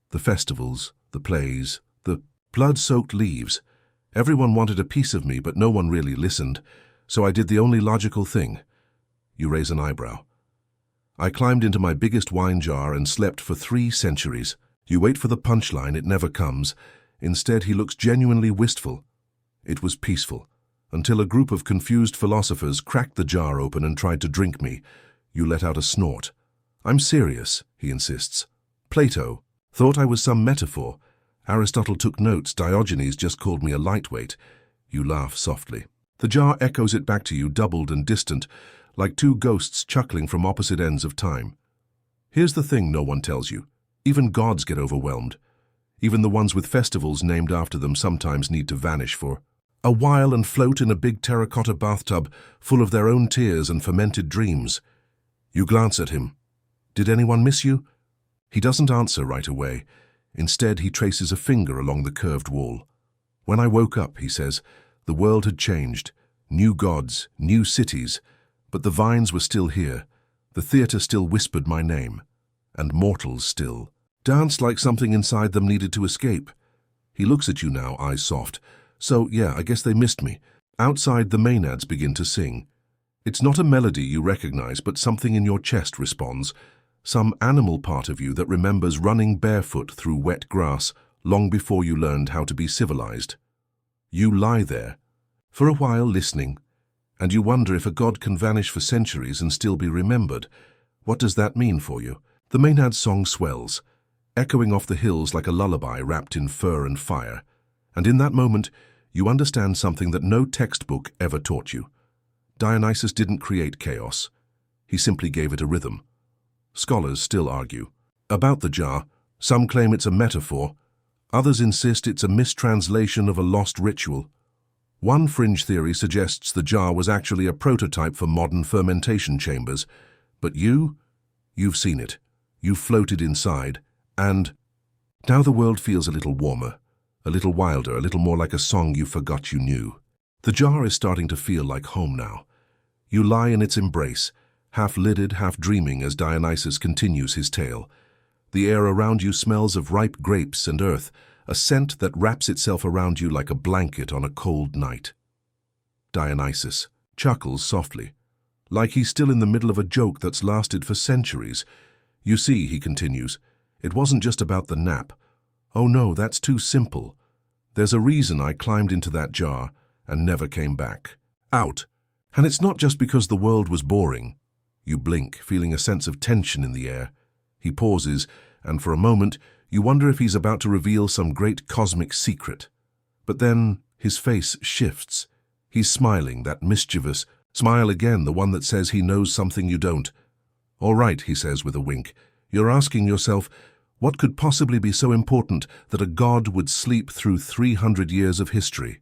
The festivals, the plays, the blood-soaked leaves. Everyone wanted a piece of me, but no one really listened, so I did the only logical thing. You raise an eyebrow. I climbed into my biggest wine jar and slept for 3 centuries. You wait for the punchline, it never comes. Instead, he looks genuinely wistful. It was peaceful, until a group of confused philosophers cracked the jar open and tried to drink me. You let out a snort. I'm serious, he insists. Plato thought I was some metaphor. Aristotle took notes. Diogenes just called me a lightweight. You laugh softly. The jar echoes it back to you, doubled and distant, like two ghosts chuckling from opposite ends of time. Here's the thing no one tells you. Even gods get overwhelmed. Even the ones with festivals named after them sometimes need to vanish for a while and float in a big terracotta bathtub full of their own tears and fermented dreams. You glance at him. Did anyone miss you? He doesn't answer right away. Instead, he traces a finger along the curved wall. When I woke up, he says, the world had changed. New gods, new cities. But the vines were still here. The theatre still whispered my name. And mortals still danced like something inside them needed to escape. He looks at you now, eyes soft. So, yeah, I guess they missed me. Outside, the Maenads begin to sing. It's not a melody you recognize, but something in your chest responds. Some animal part of you that remembers running barefoot through wet grass long before you learned how to be civilized. You lie there, for a while listening, and you wonder if a god can vanish for centuries and still be remembered. What does that mean for you? The Maenads' song swells, echoing off the hills like a lullaby wrapped in fur and fire. And in that moment, you understand something that no textbook ever taught you. Dionysus didn't create chaos. He simply gave it a rhythm. Scholars still argue. About the jar, some claim it's a metaphor. Others insist it's a mistranslation of a lost ritual. One fringe theory suggests the jar was actually a prototype for modern fermentation chambers. But you've seen it. You've floated inside. And now the world feels a little warmer, a little wilder, a little more like a song you forgot you knew. The jar is starting to feel like home now. You lie in its embrace, half-lidded, half-dreaming as Dionysus continues his tale. The air around you smells of ripe grapes and earth, a scent that wraps itself around you like a blanket on a cold night. Dionysus chuckles softly, like he's still in the middle of a joke that's lasted for centuries. You see, he continues, it wasn't just about the nap. Oh no, that's too simple. There's a reason I climbed into that jar and never came back. Out. And it's not just because the world was boring. You blink, feeling a sense of tension in the air. He pauses, and for a moment, you wonder if he's about to reveal some great cosmic secret. But then his face shifts. He's smiling, that mischievous smile again, the one that says he knows something you don't. All right, he says with a wink. You're asking yourself, what could possibly be so important that a god would sleep through 300 years of history?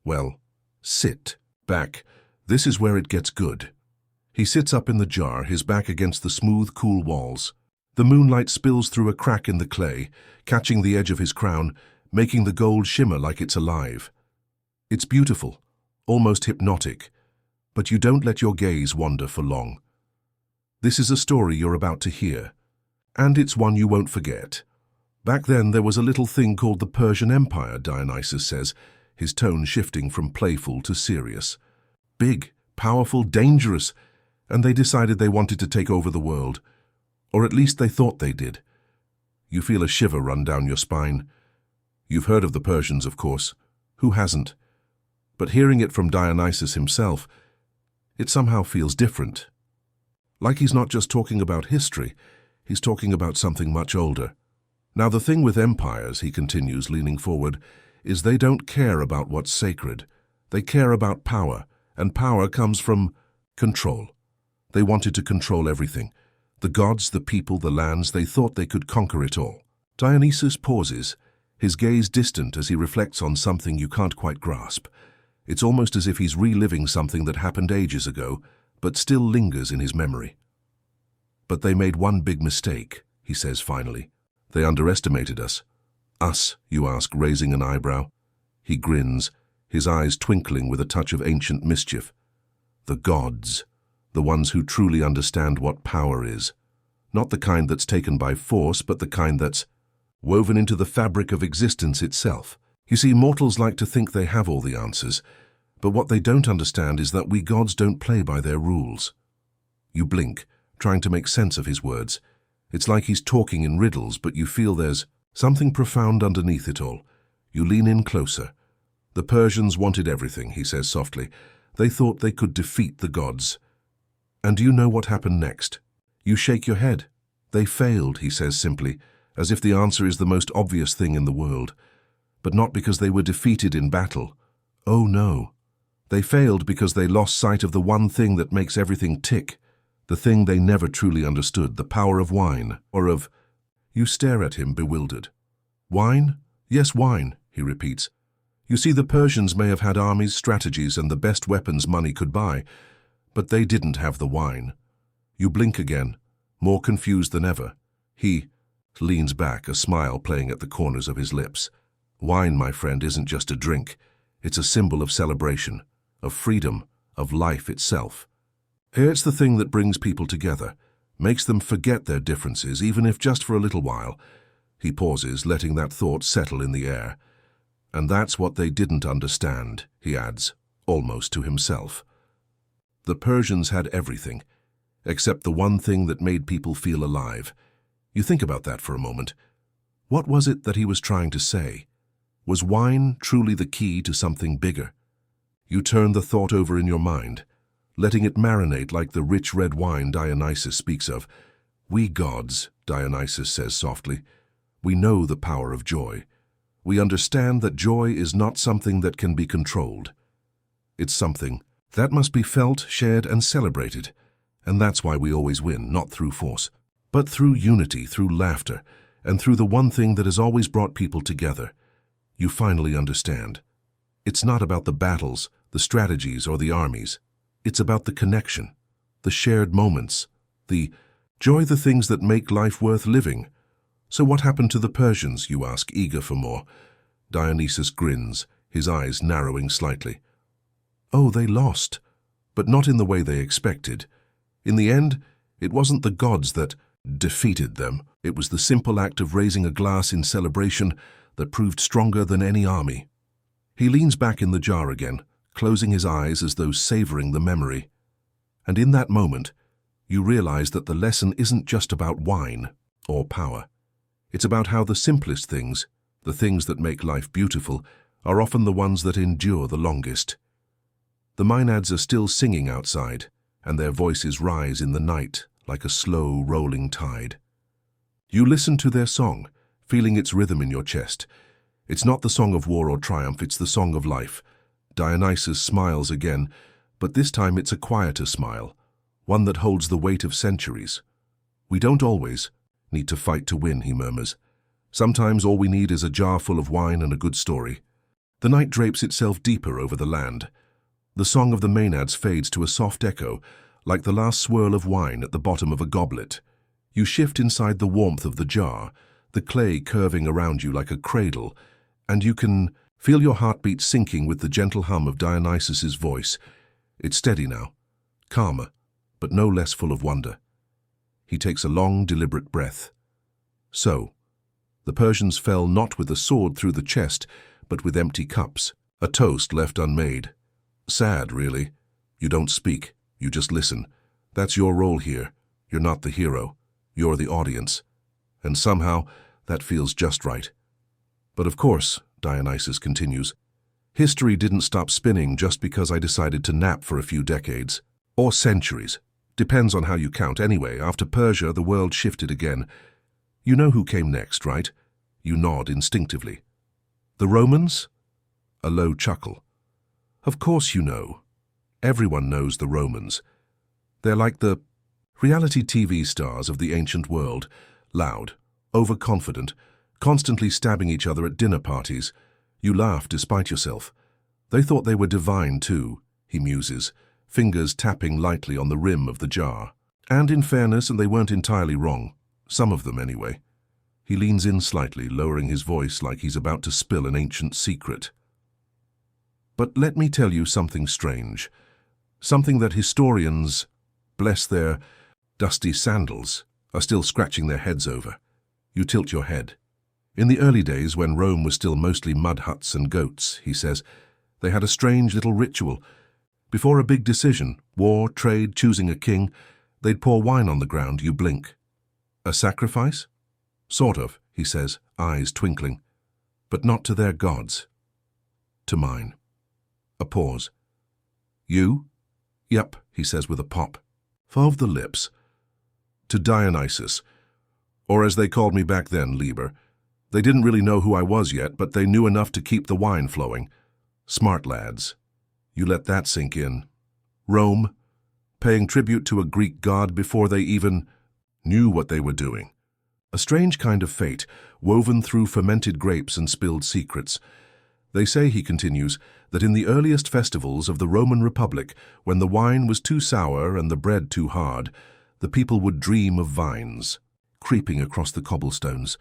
Well, sit back. This is where it gets good. He sits up in the jar, his back against the smooth, cool walls. The moonlight spills through a crack in the clay, catching the edge of his crown, making the gold shimmer like it's alive. It's beautiful, almost hypnotic, but you don't let your gaze wander for long. This is a story you're about to hear, and it's one you won't forget. Back then there was a little thing called the Persian Empire, Dionysus says, his tone shifting from playful to serious. Big, powerful, dangerous, and they decided they wanted to take over the world. Or at least they thought they did. You feel a shiver run down your spine. You've heard of the Persians, of course. Who hasn't? But hearing it from Dionysus himself, it somehow feels different. Like he's not just talking about history, he's talking about something much older. Now the thing with empires, he continues, leaning forward, is they don't care about what's sacred. They care about power, and power comes from control. They wanted to control everything. The gods, the people, the lands, they thought they could conquer it all. Dionysus pauses, his gaze distant as he reflects on something you can't quite grasp. It's almost as if he's reliving something that happened ages ago, but still lingers in his memory. But they made one big mistake, he says finally. They underestimated us. Us, you ask, raising an eyebrow. He grins, his eyes twinkling with a touch of ancient mischief. The gods, the ones who truly understand what power is. Not the kind that's taken by force, but the kind that's woven into the fabric of existence itself. You see, mortals like to think they have all the answers, but what they don't understand is that we gods don't play by their rules. You blink, trying to make sense of his words. It's like he's talking in riddles, but you feel there's something profound underneath it all. You lean in closer. The Persians wanted everything, he says softly. They thought they could defeat the gods. And do you know what happened next? You shake your head. They failed, he says simply, as if the answer is the most obvious thing in the world. But not because they were defeated in battle. Oh no. They failed because they lost sight of the one thing that makes everything tick, the thing they never truly understood, the power of wine, or of... You stare at him, bewildered. Wine? Yes, wine, he repeats. You see, the Persians may have had armies, strategies, and the best weapons money could buy, but they didn't have the wine. You blink again, more confused than ever. He leans back, a smile playing at the corners of his lips. Wine, my friend, isn't just a drink. It's a symbol of celebration, of freedom, of life itself. It's the thing that brings people together, makes them forget their differences, even if just for a little while. He pauses, letting that thought settle in the air. And that's what they didn't understand, he adds, almost to himself. The Persians had everything, except the one thing that made people feel alive. You think about that for a moment. What was it that he was trying to say? Was wine truly the key to something bigger? You turn the thought over in your mind, letting it marinate like the rich red wine Dionysus speaks of. We gods, Dionysus says softly, we know the power of joy. We understand that joy is not something that can be controlled. It's something that must be felt, shared, and celebrated. And that's why we always win, not through force, but through unity, through laughter, and through the one thing that has always brought people together. You finally understand. It's not about the battles, the strategies, or the armies. It's about the connection, the shared moments, the joy, the things that make life worth living. So what happened to the Persians, you ask, eager for more? Dionysus grins, his eyes narrowing slightly. Oh, they lost, but not in the way they expected. In the end, it wasn't the gods that defeated them. It was the simple act of raising a glass in celebration that proved stronger than any army. He leans back in the jar again, closing his eyes as though savoring the memory. And in that moment, you realize that the lesson isn't just about wine or power. It's about how the simplest things, the things that make life beautiful, are often the ones that endure the longest. The Maenads are still singing outside, and their voices rise in the night like a slow, rolling tide. You listen to their song, feeling its rhythm in your chest. It's not the song of war or triumph, it's the song of life. Dionysus smiles again, but this time it's a quieter smile, one that holds the weight of centuries. We don't always need to fight to win, he murmurs. Sometimes all we need is a jar full of wine and a good story. The night drapes itself deeper over the land. The song of the Maenads fades to a soft echo, like the last swirl of wine at the bottom of a goblet. You shift inside the warmth of the jar, the clay curving around you like a cradle, and you can feel your heartbeat sinking with the gentle hum of Dionysus's voice. It's steady now, calmer, but no less full of wonder. He takes a long, deliberate breath. So, the Persians fell not with a sword through the chest, but with empty cups, a toast left unmade. Sad, really. You don't speak, you just listen. That's your role here. You're not the hero. You're the audience. And somehow, that feels just right. But of course, Dionysus continues, history didn't stop spinning just because I decided to nap for a few decades. Or centuries. Depends on how you count. Anyway, after Persia, the world shifted again. You know who came next, right? You nod instinctively. The Romans? A low chuckle. Of course you know. Everyone knows the Romans. They're like the reality TV stars of the ancient world, loud, overconfident, constantly stabbing each other at dinner parties. You laugh despite yourself. They thought they were divine too, he muses, fingers tapping lightly on the rim of the jar. And in fairness, they weren't entirely wrong. Some of them, anyway. He leans in slightly, lowering his voice like he's about to spill an ancient secret. But let me tell you something strange. Something that historians, bless their dusty sandals, are still scratching their heads over. You tilt your head. In the early days, when Rome was still mostly mud huts and goats, he says, they had a strange little ritual. Before a big decision, war, trade, choosing a king, they'd pour wine on the ground. You blink. A sacrifice? Sort of, he says, eyes twinkling. But not to their gods. To mine. A pause. You? Yep, he says with a pop. Of the lips. To Dionysus. Or as they called me back then, Liber. They didn't really know who I was yet, but they knew enough to keep the wine flowing. Smart lads. You let that sink in. Rome, paying tribute to a Greek god before they even knew what they were doing. A strange kind of fate, woven through fermented grapes and spilled secrets. They say, he continues, that in the earliest festivals of the Roman Republic, when the wine was too sour and the bread too hard, the people would dream of vines, creeping across the cobblestones,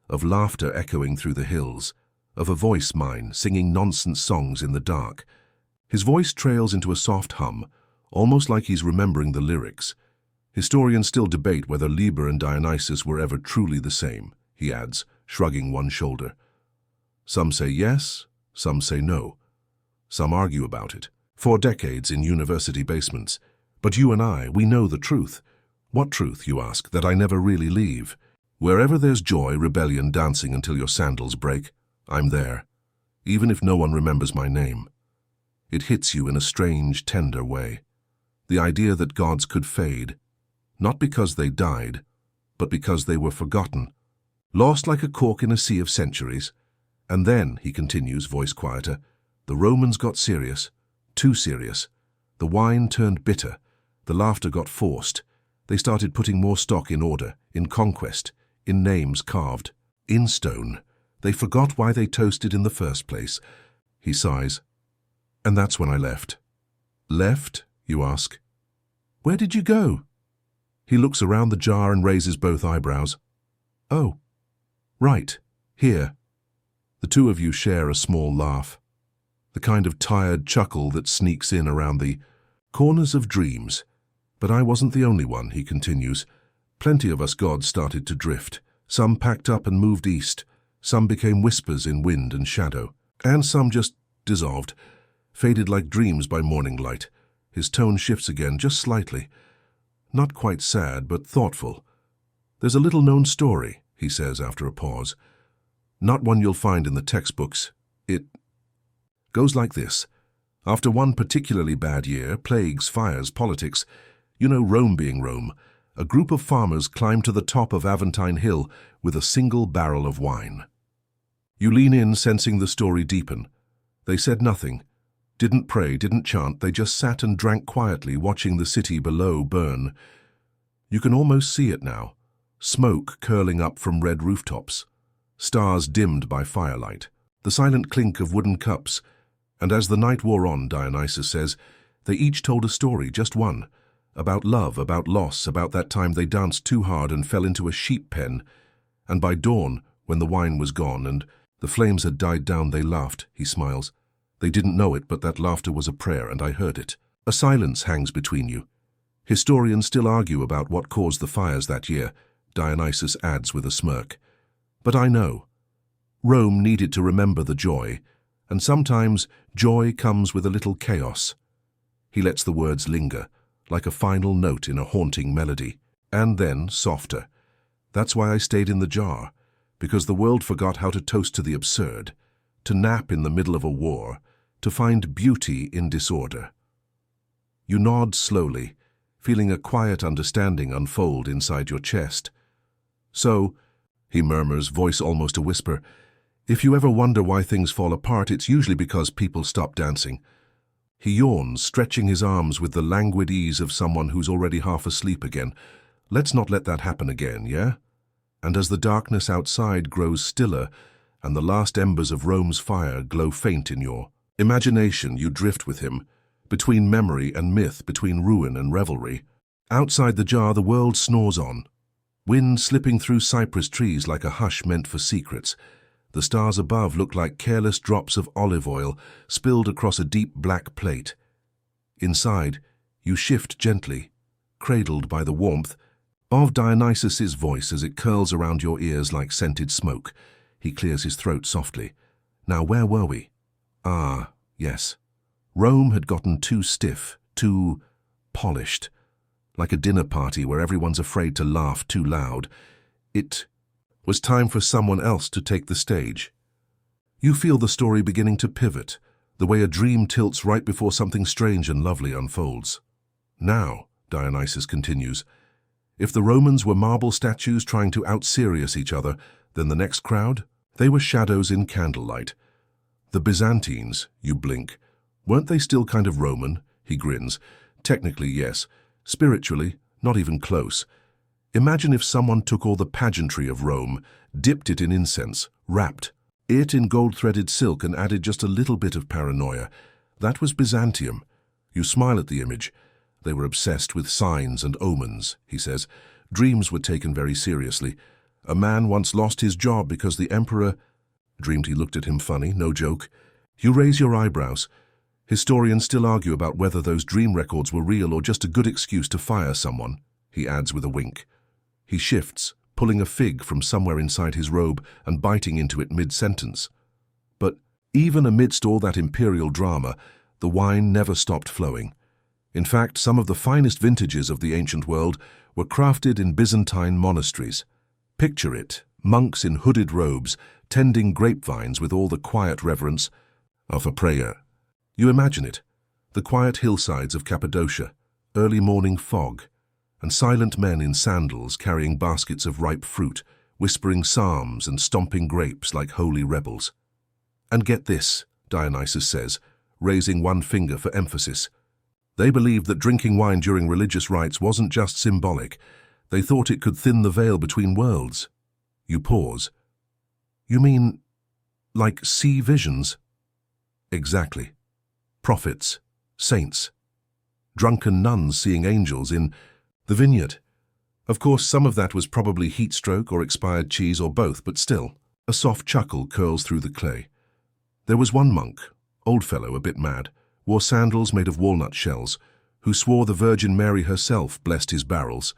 of laughter echoing through the hills, of a voice mine singing nonsense songs in the dark. His voice trails into a soft hum, almost like he's remembering the lyrics. Historians still debate whether Liber and Dionysus were ever truly the same, he adds, shrugging one shoulder. Some say yes, some say no. Some argue about it. For decades in university basements. But you and I, we know the truth. What truth, you ask, that I never really leave? Wherever there's joy, rebellion, dancing until your sandals break, I'm there, even if no one remembers my name. It hits you in a strange, tender way. The idea that gods could fade, not because they died, but because they were forgotten, lost like a cork in a sea of centuries. And then, he continues, voice quieter, the Romans got serious, too serious. The wine turned bitter, the laughter got forced. They started putting more stock in order, in conquest, in names carved, in stone. They forgot why they toasted in the first place. He sighs. And that's when I left. Left, you ask? Where did you go? He looks around the jar and raises both eyebrows. Oh, right, here. The two of you share a small laugh, the kind of tired chuckle that sneaks in around the corners of dreams. But I wasn't the only one, he continues. Plenty of us gods started to drift. Some packed up and moved east. Some became whispers in wind and shadow. And some just dissolved, faded like dreams by morning light. His tone shifts again, just slightly. Not quite sad, but thoughtful. There's a little-known story, he says after a pause. Not one you'll find in the textbooks. It goes like this. After one particularly bad year, plagues, fires, politics, you know, Rome being Rome, a group of farmers climbed to the top of Aventine Hill with a single barrel of wine. You lean in, sensing the story deepen. They said nothing, didn't pray, didn't chant, they just sat and drank quietly, watching the city below burn. You can almost see it now, smoke curling up from red rooftops, stars dimmed by firelight, the silent clink of wooden cups. And as the night wore on, Dionysus says, they each told a story, just one, about love, about loss, about that time they danced too hard and fell into a sheep pen. And by dawn, when the wine was gone and the flames had died down, they laughed, he smiles. They didn't know it, but that laughter was a prayer, and I heard it. A silence hangs between you. Historians still argue about what caused the fires that year, Dionysus adds with a smirk. But I know. Rome needed to remember the joy, and sometimes joy comes with a little chaos. He lets the words linger, like a final note in a haunting melody, and then softer. That's why I stayed in the jar, because the world forgot how to toast to the absurd, to nap in the middle of a war, to find beauty in disorder. You nod slowly, feeling a quiet understanding unfold inside your chest. So, he murmurs, voice almost a whisper, if you ever wonder why things fall apart, it's usually because people stop dancing. He yawns, stretching his arms with the languid ease of someone who's already half asleep again. Let's not let that happen again, yeah? And as the darkness outside grows stiller and the last embers of Rome's fire glow faint in your imagination, you drift with him, between memory and myth, between ruin and revelry. Outside the jar, the world snores on, wind slipping through cypress trees like a hush meant for secrets. The stars above look like careless drops of olive oil spilled across a deep black plate. Inside, you shift gently, cradled by the warmth of Dionysus's voice as it curls around your ears like scented smoke. He clears his throat softly. Now, where were we? Ah, yes. Rome had gotten too stiff, too polished, like a dinner party where everyone's afraid to laugh too loud. It was time for someone else to take the stage. You feel the story beginning to pivot, the way a dream tilts right before something strange and lovely unfolds. Now, Dionysus continues, if the Romans were marble statues trying to out-serious each other, then the next crowd, they were shadows in candlelight. The Byzantines, you blink. Weren't they still kind of Roman? He grins. Technically, yes. Spiritually, not even close. Imagine if someone took all the pageantry of Rome, dipped it in incense, wrapped it in gold-threaded silk and added just a little bit of paranoia. That was Byzantium. You smile at the image. They were obsessed with signs and omens, he says. Dreams were taken very seriously. A man once lost his job because the emperor dreamed he looked at him funny, no joke. You raise your eyebrows. Historians still argue about whether those dream records were real or just a good excuse to fire someone, he adds with a wink. He shifts, pulling a fig from somewhere inside his robe and biting into it mid-sentence. But even amidst all that imperial drama, the wine never stopped flowing. In fact, some of the finest vintages of the ancient world were crafted in Byzantine monasteries. Picture it, monks in hooded robes, tending grapevines with all the quiet reverence of a prayer. You imagine it, the quiet hillsides of Cappadocia, early morning fog, and silent men in sandals carrying baskets of ripe fruit, whispering psalms and stomping grapes like holy rebels. And get this, Dionysus says, raising one finger for emphasis. They believed that drinking wine during religious rites wasn't just symbolic. They thought it could thin the veil between worlds. You pause. You mean, like see visions? Exactly. Prophets, saints, drunken nuns seeing angels in the vineyard. Of course, some of that was probably heat stroke or expired cheese or both, but still, a soft chuckle curls through the clay. There was one monk, old fellow, a bit mad, wore sandals made of walnut shells, who swore the Virgin Mary herself blessed his barrels.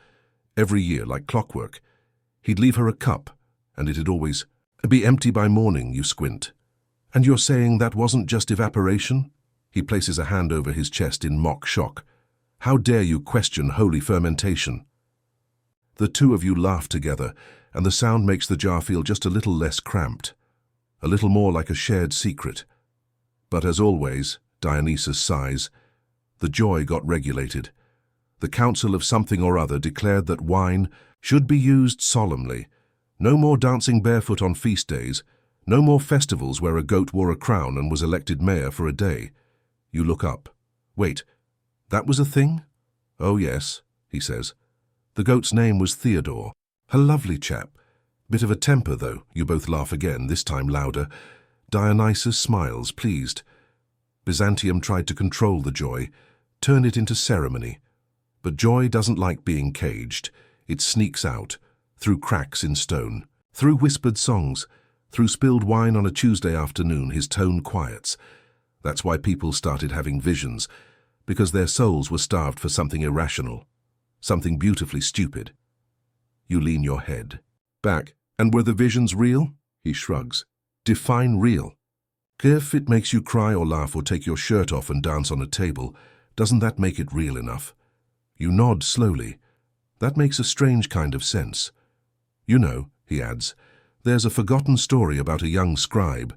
Every year, like clockwork, he'd leave her a cup, and it'd always be empty by morning, you squint. And you're saying that wasn't just evaporation? He places a hand over his chest in mock shock. How dare you question holy fermentation? The two of you laugh together, and the sound makes the jar feel just a little less cramped, a little more like a shared secret. But as always, Dionysus sighs, the joy got regulated. The council of something or other declared that wine should be used solemnly. No more dancing barefoot on feast days, no more festivals where a goat wore a crown and was elected mayor for a day. You look up. Wait, that was a thing? Oh yes, he says. The goat's name was Theodore. A lovely chap. Bit of a temper, though. You both laugh again, this time louder. Dionysus smiles, pleased. Byzantium tried to control the joy, turn it into ceremony. But joy doesn't like being caged. It sneaks out, through cracks in stone, through whispered songs, through spilled wine on a Tuesday afternoon. His tone quiets. That's why people started having visions, because their souls were starved for something irrational, something beautifully stupid. You lean your head back. And were the visions real? He shrugs. Define real. If it makes you cry or laugh or take your shirt off and dance on a table, doesn't that make it real enough? You nod slowly. That makes a strange kind of sense. You know, he adds, there's a forgotten story about a young scribe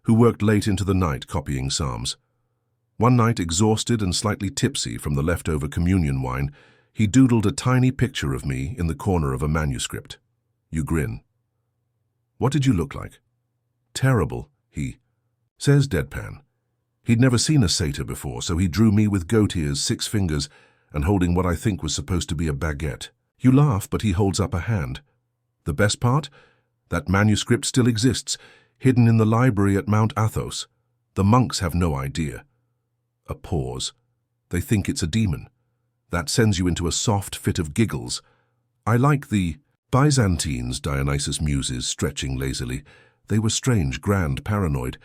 who worked late into the night copying psalms. One night, exhausted and slightly tipsy from the leftover communion wine, he doodled a tiny picture of me in the corner of a manuscript. You grin. What did you look like? Terrible, he says deadpan. He'd never seen a satyr before, so he drew me with goat ears, 6 fingers, and holding what I think was supposed to be a baguette. You laugh, but he holds up a hand. The best part? That manuscript still exists, hidden in the library at Mount Athos. The monks have no idea. A pause. They think it's a demon. That sends you into a soft fit of giggles. I like the Byzantines, Dionysus muses, stretching lazily. They were strange, grand, paranoid.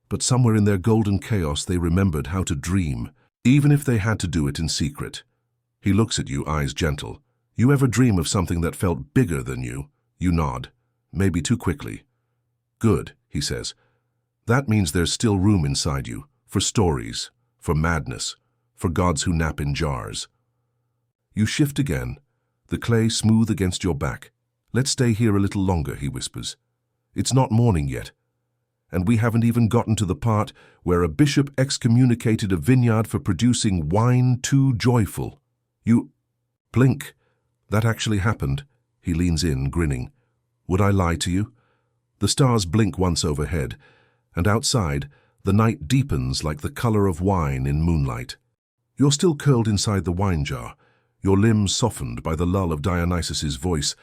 But somewhere in their golden chaos they remembered how to dream, even if they had to do it in secret. He looks at you, eyes gentle. You ever dream of something that felt bigger than you? You nod. Maybe too quickly. Good, he says. That means there's still room inside you, for stories, for madness, for gods who nap in jars. You shift again, the clay smooth against your back. Let's stay here a little longer, he whispers. It's not morning yet, and we haven't even gotten to the part where a bishop excommunicated a vineyard for producing wine too joyful. You blink. That actually happened. He leans in, grinning. Would I lie to you? The stars blink once overhead, And outside, the night deepens like the color of wine in moonlight. You're still curled inside the wine jar, your limbs softened by the lull of Dionysus's voice,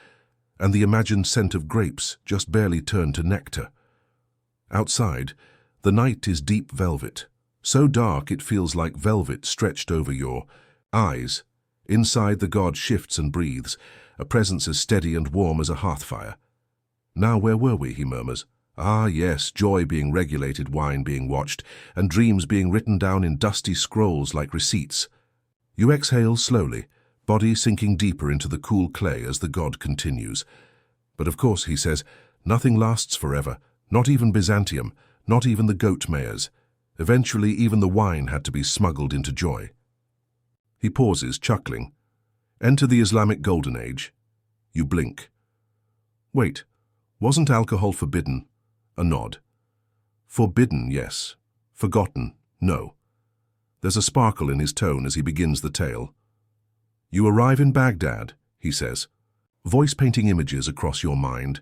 and the imagined scent of grapes just barely turned to nectar. Outside, the night is deep velvet, so dark it feels like velvet stretched over your eyes. Inside, the god shifts and breathes, a presence as steady and warm as a hearth-fire. "Now where were we?" he murmurs. "Ah, yes, joy being regulated, wine being watched, and dreams being written down in dusty scrolls like receipts." You exhale slowly, body sinking deeper into the cool clay as the god continues. "But of course," he says, "nothing lasts forever, not even Byzantium, not even the goat mayors. Eventually, even the wine had to be smuggled into joy." He pauses, chuckling. "Enter the Islamic Golden Age." You blink. "Wait, wasn't alcohol forbidden?" A nod. "Forbidden, yes. Forgotten, no." There's a sparkle in his tone as he begins the tale. "You arrive in Baghdad," he says, voice painting images across your mind,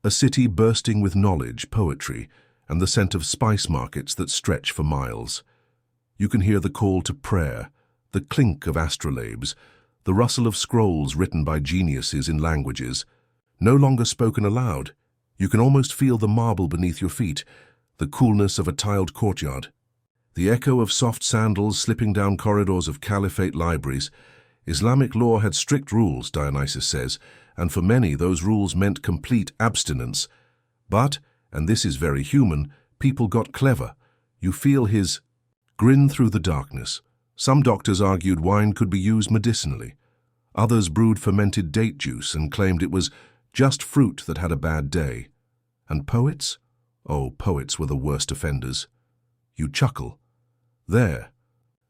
a city bursting with knowledge, poetry, and the scent of spice markets that stretch for miles. You can hear the call to prayer, the clink of astrolabes, the rustle of scrolls written by geniuses in languages, no longer spoken aloud. You can almost feel the marble beneath your feet, the coolness of a tiled courtyard, the echo of soft sandals slipping down corridors of caliphate libraries. Islamic law had strict rules, Dionysus says, and for many those rules meant complete abstinence. But, and this is very human, people got clever. You feel his grin through the darkness. Some doctors argued wine could be used medicinally. Others brewed fermented date juice and claimed it was just fruit that had a bad day. And poets? Oh, poets were the worst offenders. You chuckle. There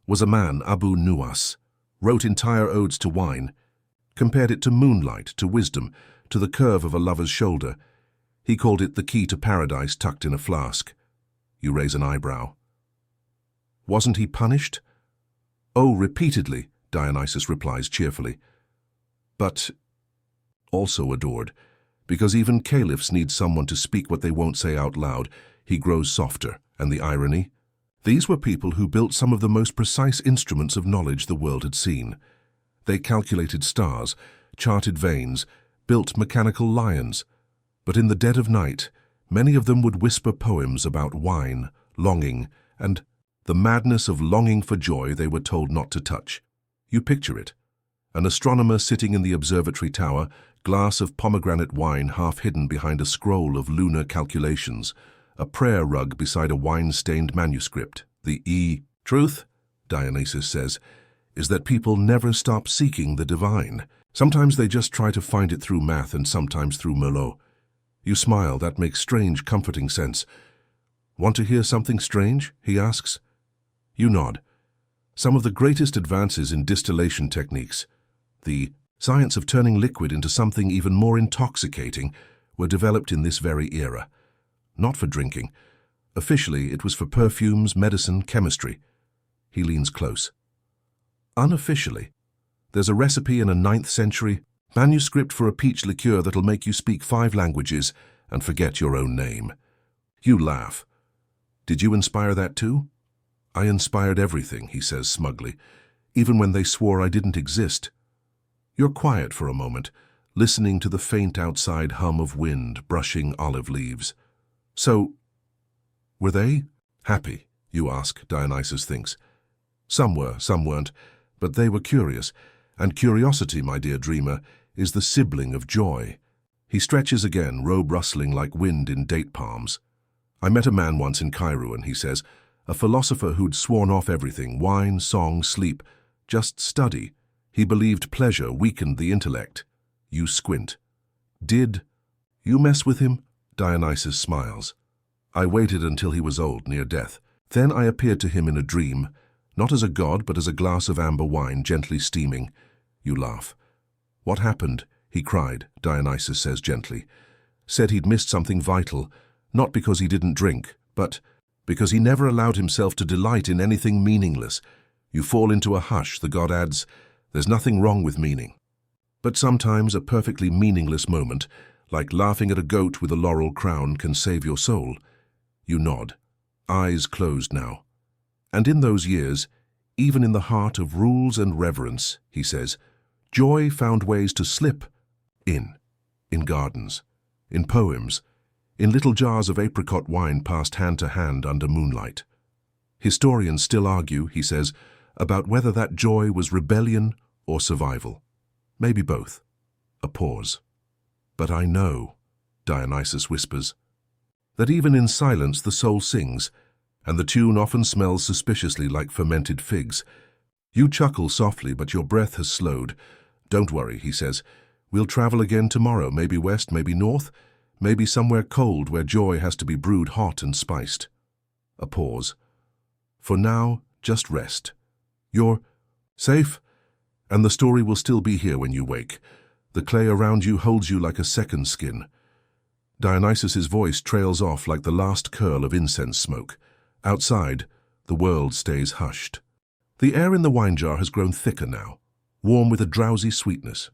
was a man, Abu Nuwas, wrote entire odes to wine, compared it to moonlight, to wisdom, to the curve of a lover's shoulder. He called it the key to paradise tucked in a flask. You raise an eyebrow. Wasn't he punished? Oh, repeatedly, Dionysus replies cheerfully. But also adored, because even caliphs need someone to speak what they won't say out loud. He grows softer, and the irony? These were people who built some of the most precise instruments of knowledge the world had seen. They calculated stars, charted veins, built mechanical lions. But in the dead of night, many of them would whisper poems about wine, longing, and the madness of longing for joy they were told not to touch. You picture it. An astronomer sitting in the observatory tower, glass of pomegranate wine half hidden behind a scroll of lunar calculations, a prayer rug beside a wine-stained manuscript. The truth, Dionysus says, is that people never stop seeking the divine. Sometimes they just try to find it through math and sometimes through Merlot. You smile, that makes strange, comforting sense. Want to hear something strange? He asks. You nod. Some of the greatest advances in distillation techniques, the science of turning liquid into something even more intoxicating, were developed in this very era. Not for drinking. Officially, it was for perfumes, medicine, chemistry. He leans close. Unofficially, there's a recipe in a 9th century manuscript for a peach liqueur that'll make you speak 5 languages and forget your own name. You laugh. Did you inspire that too? I inspired everything, he says smugly, even when they swore I didn't exist. You're quiet for a moment, listening to the faint outside hum of wind brushing olive leaves. So, were they happy, you ask, Dionysus thinks. Some were, some weren't, but they were curious, and curiosity, my dear dreamer, is the sibling of joy. He stretches again, robe rustling like wind in date palms. I met a man once in Cairo, and he says, a philosopher who'd sworn off everything, wine, song, sleep, just study. He believed pleasure weakened the intellect. You squint. Did you mess with him? Dionysus smiles. I waited until he was old, near death. Then I appeared to him in a dream, not as a god, but as a glass of amber wine gently steaming. You laugh. What happened? He cried, Dionysus says gently. Said he'd missed something vital, not because he didn't drink, but because he never allowed himself to delight in anything meaningless. You fall into a hush, the god adds. There's nothing wrong with meaning. But sometimes a perfectly meaningless moment, like laughing at a goat with a laurel crown, can save your soul. You nod, eyes closed now. And in those years, even in the heart of rules and reverence, he says, joy found ways to slip in gardens, in poems, in little jars of apricot wine passed hand to hand under moonlight. Historians still argue, he says, about whether that joy was rebellion or survival. Maybe both. A pause. But I know, Dionysus whispers, that even in silence the soul sings, and the tune often smells suspiciously like fermented figs. You chuckle softly, but your breath has slowed. Don't worry, he says. We'll travel again tomorrow, maybe west, maybe north, maybe somewhere cold where joy has to be brewed hot and spiced. A pause. For now, just rest. You're safe, and the story will still be here when you wake. The clay around you holds you like a second skin. Dionysus's voice trails off like the last curl of incense smoke. Outside, the world stays hushed. The air in the wine jar has grown thicker now, warm with a drowsy sweetness.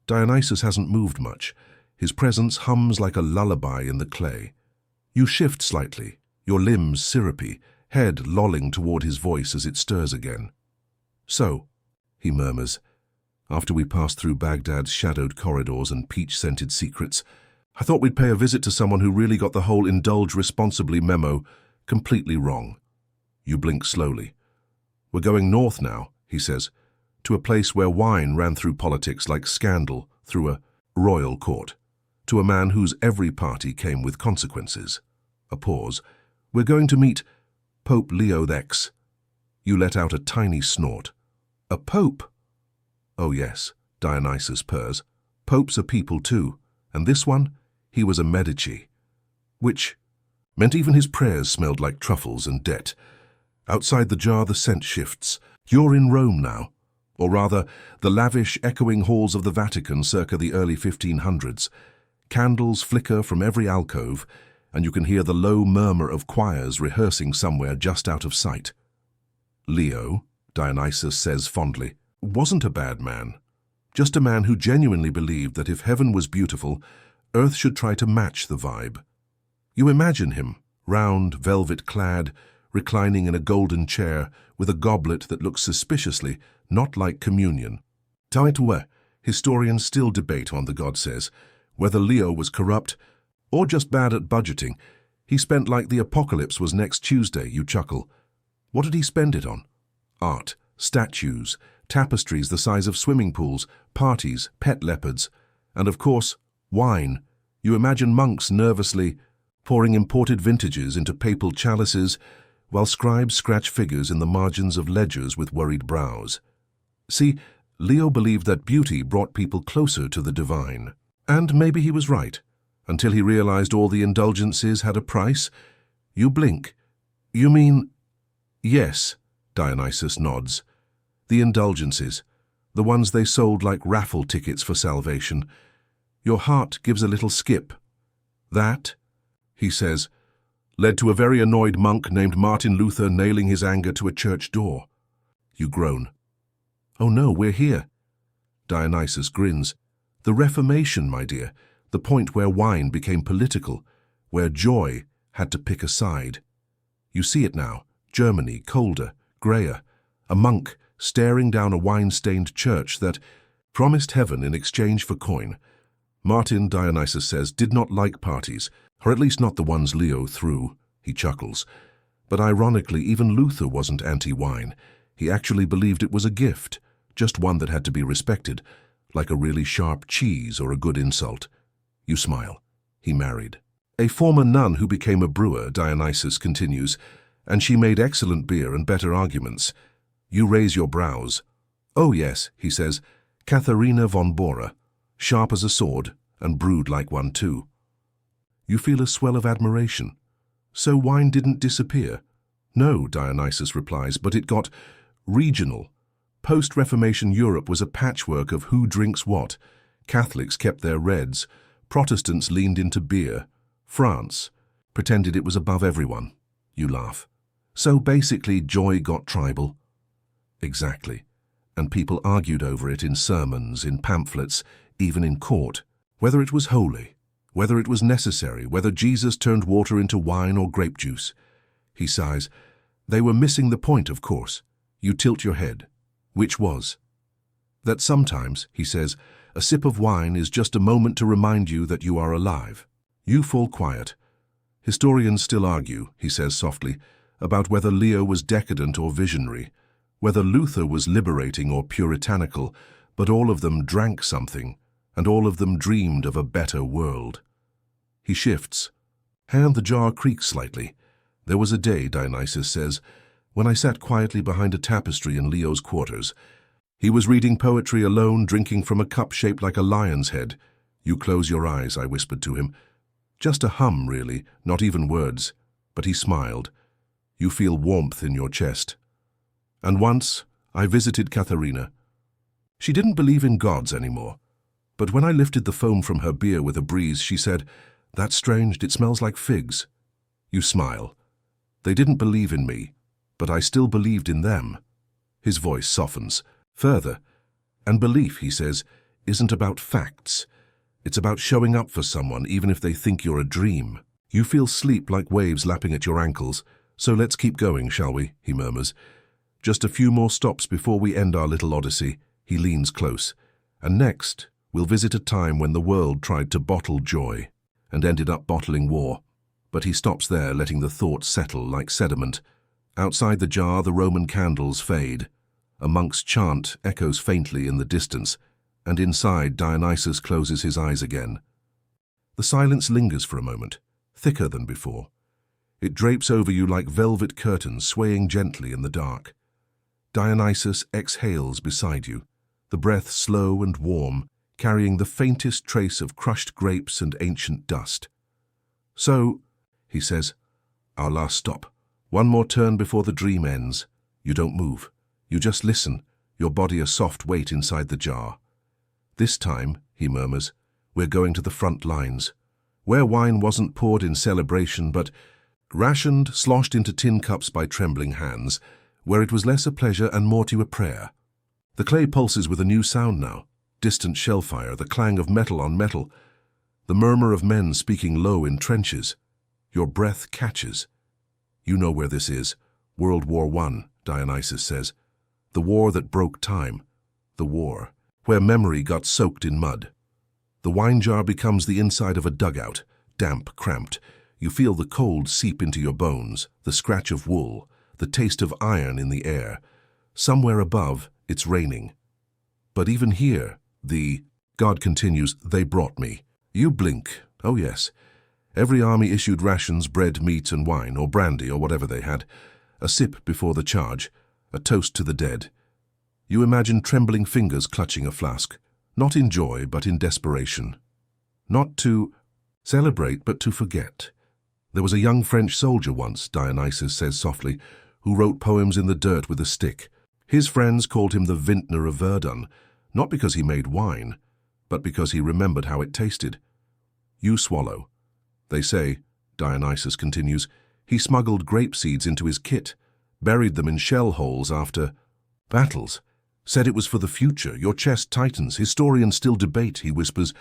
Dionysus hasn't moved much. His presence hums like a lullaby in the clay. You shift slightly, your limbs syrupy, head lolling toward his voice as it stirs again. So, he murmurs, after we pass through Baghdad's shadowed corridors and peach-scented secrets, I thought we'd pay a visit to someone who really got the whole indulge responsibly memo completely wrong. You blink slowly. We're going north now, he says, to a place where wine ran through politics like scandal through a royal court, to a man whose every party came with consequences. A pause. We're going to meet Pope Leo X. You let out a tiny snort. A pope? Oh yes, Dionysus purrs. Popes are people too, and this one, he was a Medici. Which meant even his prayers smelled like truffles and debt. Outside the jar the scent shifts. You're in Rome now. Or rather, the lavish, echoing halls of the Vatican circa the early 1500s. Candles flicker from every alcove, and you can hear the low murmur of choirs rehearsing somewhere just out of sight. Leo, Dionysus says fondly, wasn't a bad man. Just a man who genuinely believed that if heaven was beautiful, earth should try to match the vibe. You imagine him, round, velvet-clad, reclining in a golden chair with a goblet that looks suspiciously not like communion. Taitwe, historians still debate on, the god says, whether Leo was corrupt or just bad at budgeting. He spent like the apocalypse was next Tuesday, you chuckle. What did he spend it on? Art, statues, tapestries the size of swimming pools, parties, pet leopards, and of course, wine. You imagine monks nervously pouring imported vintages into papal chalices, while scribes scratch figures in the margins of ledgers with worried brows. See, Leo believed that beauty brought people closer to the divine. And maybe he was right, until he realized all the indulgences had a price. You blink. You mean... Yes, Dionysus nods. The indulgences, the ones they sold like raffle tickets for salvation. Your heart gives a little skip. That, he says, led to a very annoyed monk named Martin Luther nailing his anger to a church door. You groan. Oh no, we're here. Dionysus grins. The Reformation, my dear, the point where wine became political, where joy had to pick a side. You see it now, Germany, colder, greyer, a monk staring down a wine-stained church that promised heaven in exchange for coin. Martin, Dionysus says, did not like parties, or at least not the ones Leo threw. He chuckles. But ironically, even Luther wasn't anti-wine. He actually believed it was a gift, just one that had to be respected, like a really sharp cheese or a good insult. You smile. He married. A former nun who became a brewer, Dionysus continues, and she made excellent beer and better arguments. You raise your brows. Oh yes, he says, Katharina von Bora, sharp as a sword and brewed like one too. You feel a swell of admiration. So wine didn't disappear? No, Dionysus replies, but it got regional. Post-Reformation Europe was a patchwork of who drinks what. Catholics kept their reds. Protestants leaned into beer. France pretended it was above everyone. You laugh. So basically, joy got tribal. Exactly. And people argued over it in sermons, in pamphlets, even in court, whether it was holy, whether it was necessary, whether Jesus turned water into wine or grape juice. He sighs. They were missing the point, of course. You tilt your head. Which was? That sometimes, he says, a sip of wine is just a moment to remind you that you are alive. You fall quiet. Historians still argue, he says softly, about whether Leo was decadent or visionary, whether Luther was liberating or puritanical, but all of them drank something, and all of them dreamed of a better world. He shifts. And the jar creaks slightly. There was a day, Dionysus says, when I sat quietly behind a tapestry in Leo's quarters. He was reading poetry alone, drinking from a cup shaped like a lion's head. You close your eyes, I whispered to him. Just a hum, really, not even words. But he smiled. You feel warmth in your chest. And once, I visited Katharina. She didn't believe in gods anymore. But when I lifted the foam from her beer with a breeze, she said, "That's strange, it smells like figs." You smile. They didn't believe in me, but I still believed in them. His voice softens. Further. And belief, he says, isn't about facts. It's about showing up for someone even if they think you're a dream. You feel sleep like waves lapping at your ankles, so let's keep going, shall we? He murmurs. Just a few more stops before we end our little odyssey. He leans close. And next, we'll visit a time when the world tried to bottle joy and ended up bottling war. But he stops there, letting the thought settle like sediment. Outside the jar, the Roman candles fade. A monk's chant echoes faintly in the distance, and inside, Dionysus closes his eyes again. The silence lingers for a moment, thicker than before. It drapes over you like velvet curtains swaying gently in the dark. Dionysus exhales beside you, the breath slow and warm, carrying the faintest trace of crushed grapes and ancient dust. So, he says, our last stop. One more turn before the dream ends. You don't move. You just listen, your body a soft weight inside the jar. This time, he murmurs, we're going to the front lines, where wine wasn't poured in celebration but rationed, sloshed into tin cups by trembling hands, where it was less a pleasure and more to a prayer. The clay pulses with a new sound now, distant shellfire, the clang of metal on metal, the murmur of men speaking low in trenches. Your breath catches. You know where this is. World War I, Dionysus says. The war that broke time. The war where memory got soaked in mud. The wine jar becomes the inside of a dugout, damp, cramped. You feel the cold seep into your bones, the scratch of wool, the taste of iron in the air. Somewhere above, it's raining. But even here, God continues, they brought me. You blink. Oh yes. Every army issued rations, bread, meat and wine, or brandy, or whatever they had. A sip before the charge, a toast to the dead. You imagine trembling fingers clutching a flask, not in joy, but in desperation. Not to celebrate, but to forget. There was a young French soldier once, Dionysus says softly, who wrote poems in the dirt with a stick. His friends called him the vintner of Verdun, not because he made wine, but because he remembered how it tasted. You swallow. They say, Dionysus continues, he smuggled grape seeds into his kit, buried them in shell holes after battles, said it was for the future. Your chest tightens. Historians still debate, he whispers,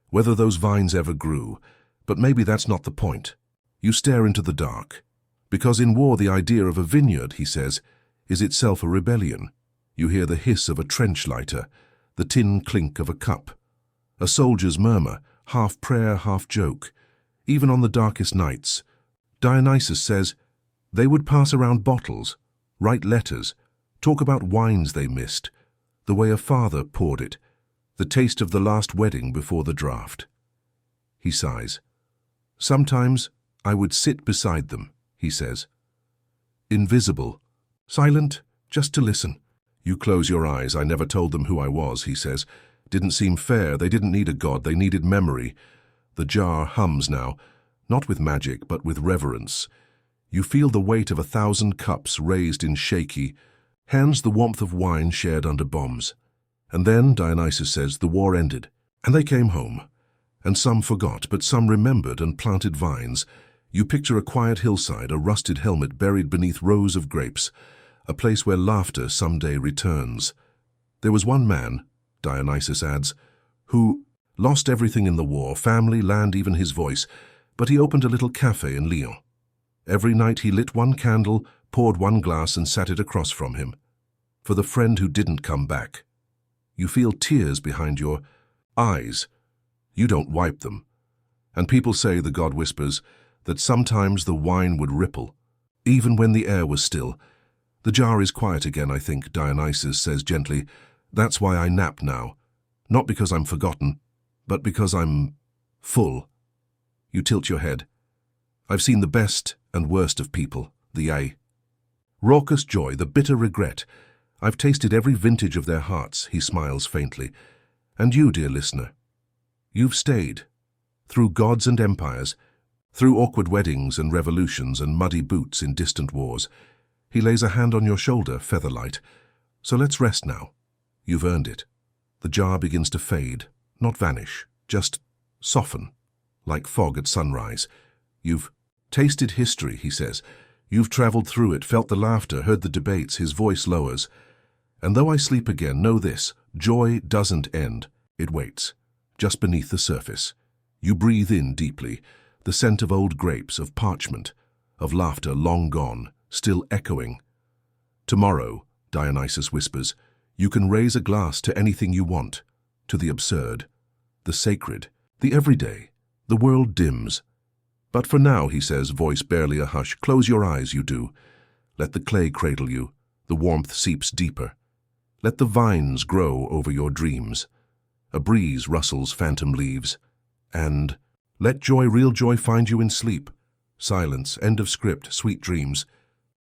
whether those vines ever grew. But maybe that's not the point. You stare into the dark. Because in war the idea of a vineyard, he says, is itself a rebellion. You hear the hiss of a trench lighter, the tin clink of a cup, a soldier's murmur, half prayer, half joke. Even on the darkest nights, Dionysus says, they would pass around bottles, write letters, talk about wines they missed, the way a father poured it, the taste of the last wedding before the draft. He sighs. Sometimes I would sit beside them, he says. Invisible, silent, just to listen. You close your eyes. I never told them who I was, he says. Didn't seem fair. They didn't need a god. They needed memory. The jar hums now, not with magic, but with reverence. You feel the weight of 1,000 cups raised in shaky hands, the warmth of wine shared under bombs. And then, Dionysus says, the war ended, and they came home. And some forgot, but some remembered and planted vines. You picture a quiet hillside, a rusted helmet buried beneath rows of grapes, a place where laughter someday returns. There was one man, Dionysus adds, who Lost everything in the war, family, land, even his voice, but he opened a little cafe in Lyon. Every night he lit one candle, poured one glass and sat it across from him. For the friend who didn't come back. You feel tears behind your eyes. You don't wipe them. And people say, the god whispers, that sometimes the wine would ripple, even when the air was still. The jar is quiet again, I think, Dionysus says gently. That's why I nap now. Not because I'm forgotten, but because I'm full. You tilt your head. I've seen the best and worst of people, the raucous joy, the bitter regret. I've tasted every vintage of their hearts, he smiles faintly. And you, dear listener, you've stayed. Through gods and empires, through awkward weddings and revolutions and muddy boots in distant wars. He lays a hand on your shoulder, featherlight. So let's rest now. You've earned it. The jar begins to fade, not vanish, just soften, like fog at sunrise. You've tasted history, he says. You've traveled through it, felt the laughter, heard the debates. His voice lowers. And though I sleep again, know this, joy doesn't end. It waits, just beneath the surface. You breathe in deeply, the scent of old grapes, of parchment, of laughter long gone, still echoing. Tomorrow, Dionysus whispers, you can raise a glass to anything you want, to the absurd, the sacred, the everyday. The world dims. But for now, he says, voice barely a hush, close your eyes, you do. Let the clay cradle you, the warmth seeps deeper. Let the vines grow over your dreams. A breeze rustles phantom leaves. And let joy, real joy, find you in sleep. Silence, end of script, sweet dreams.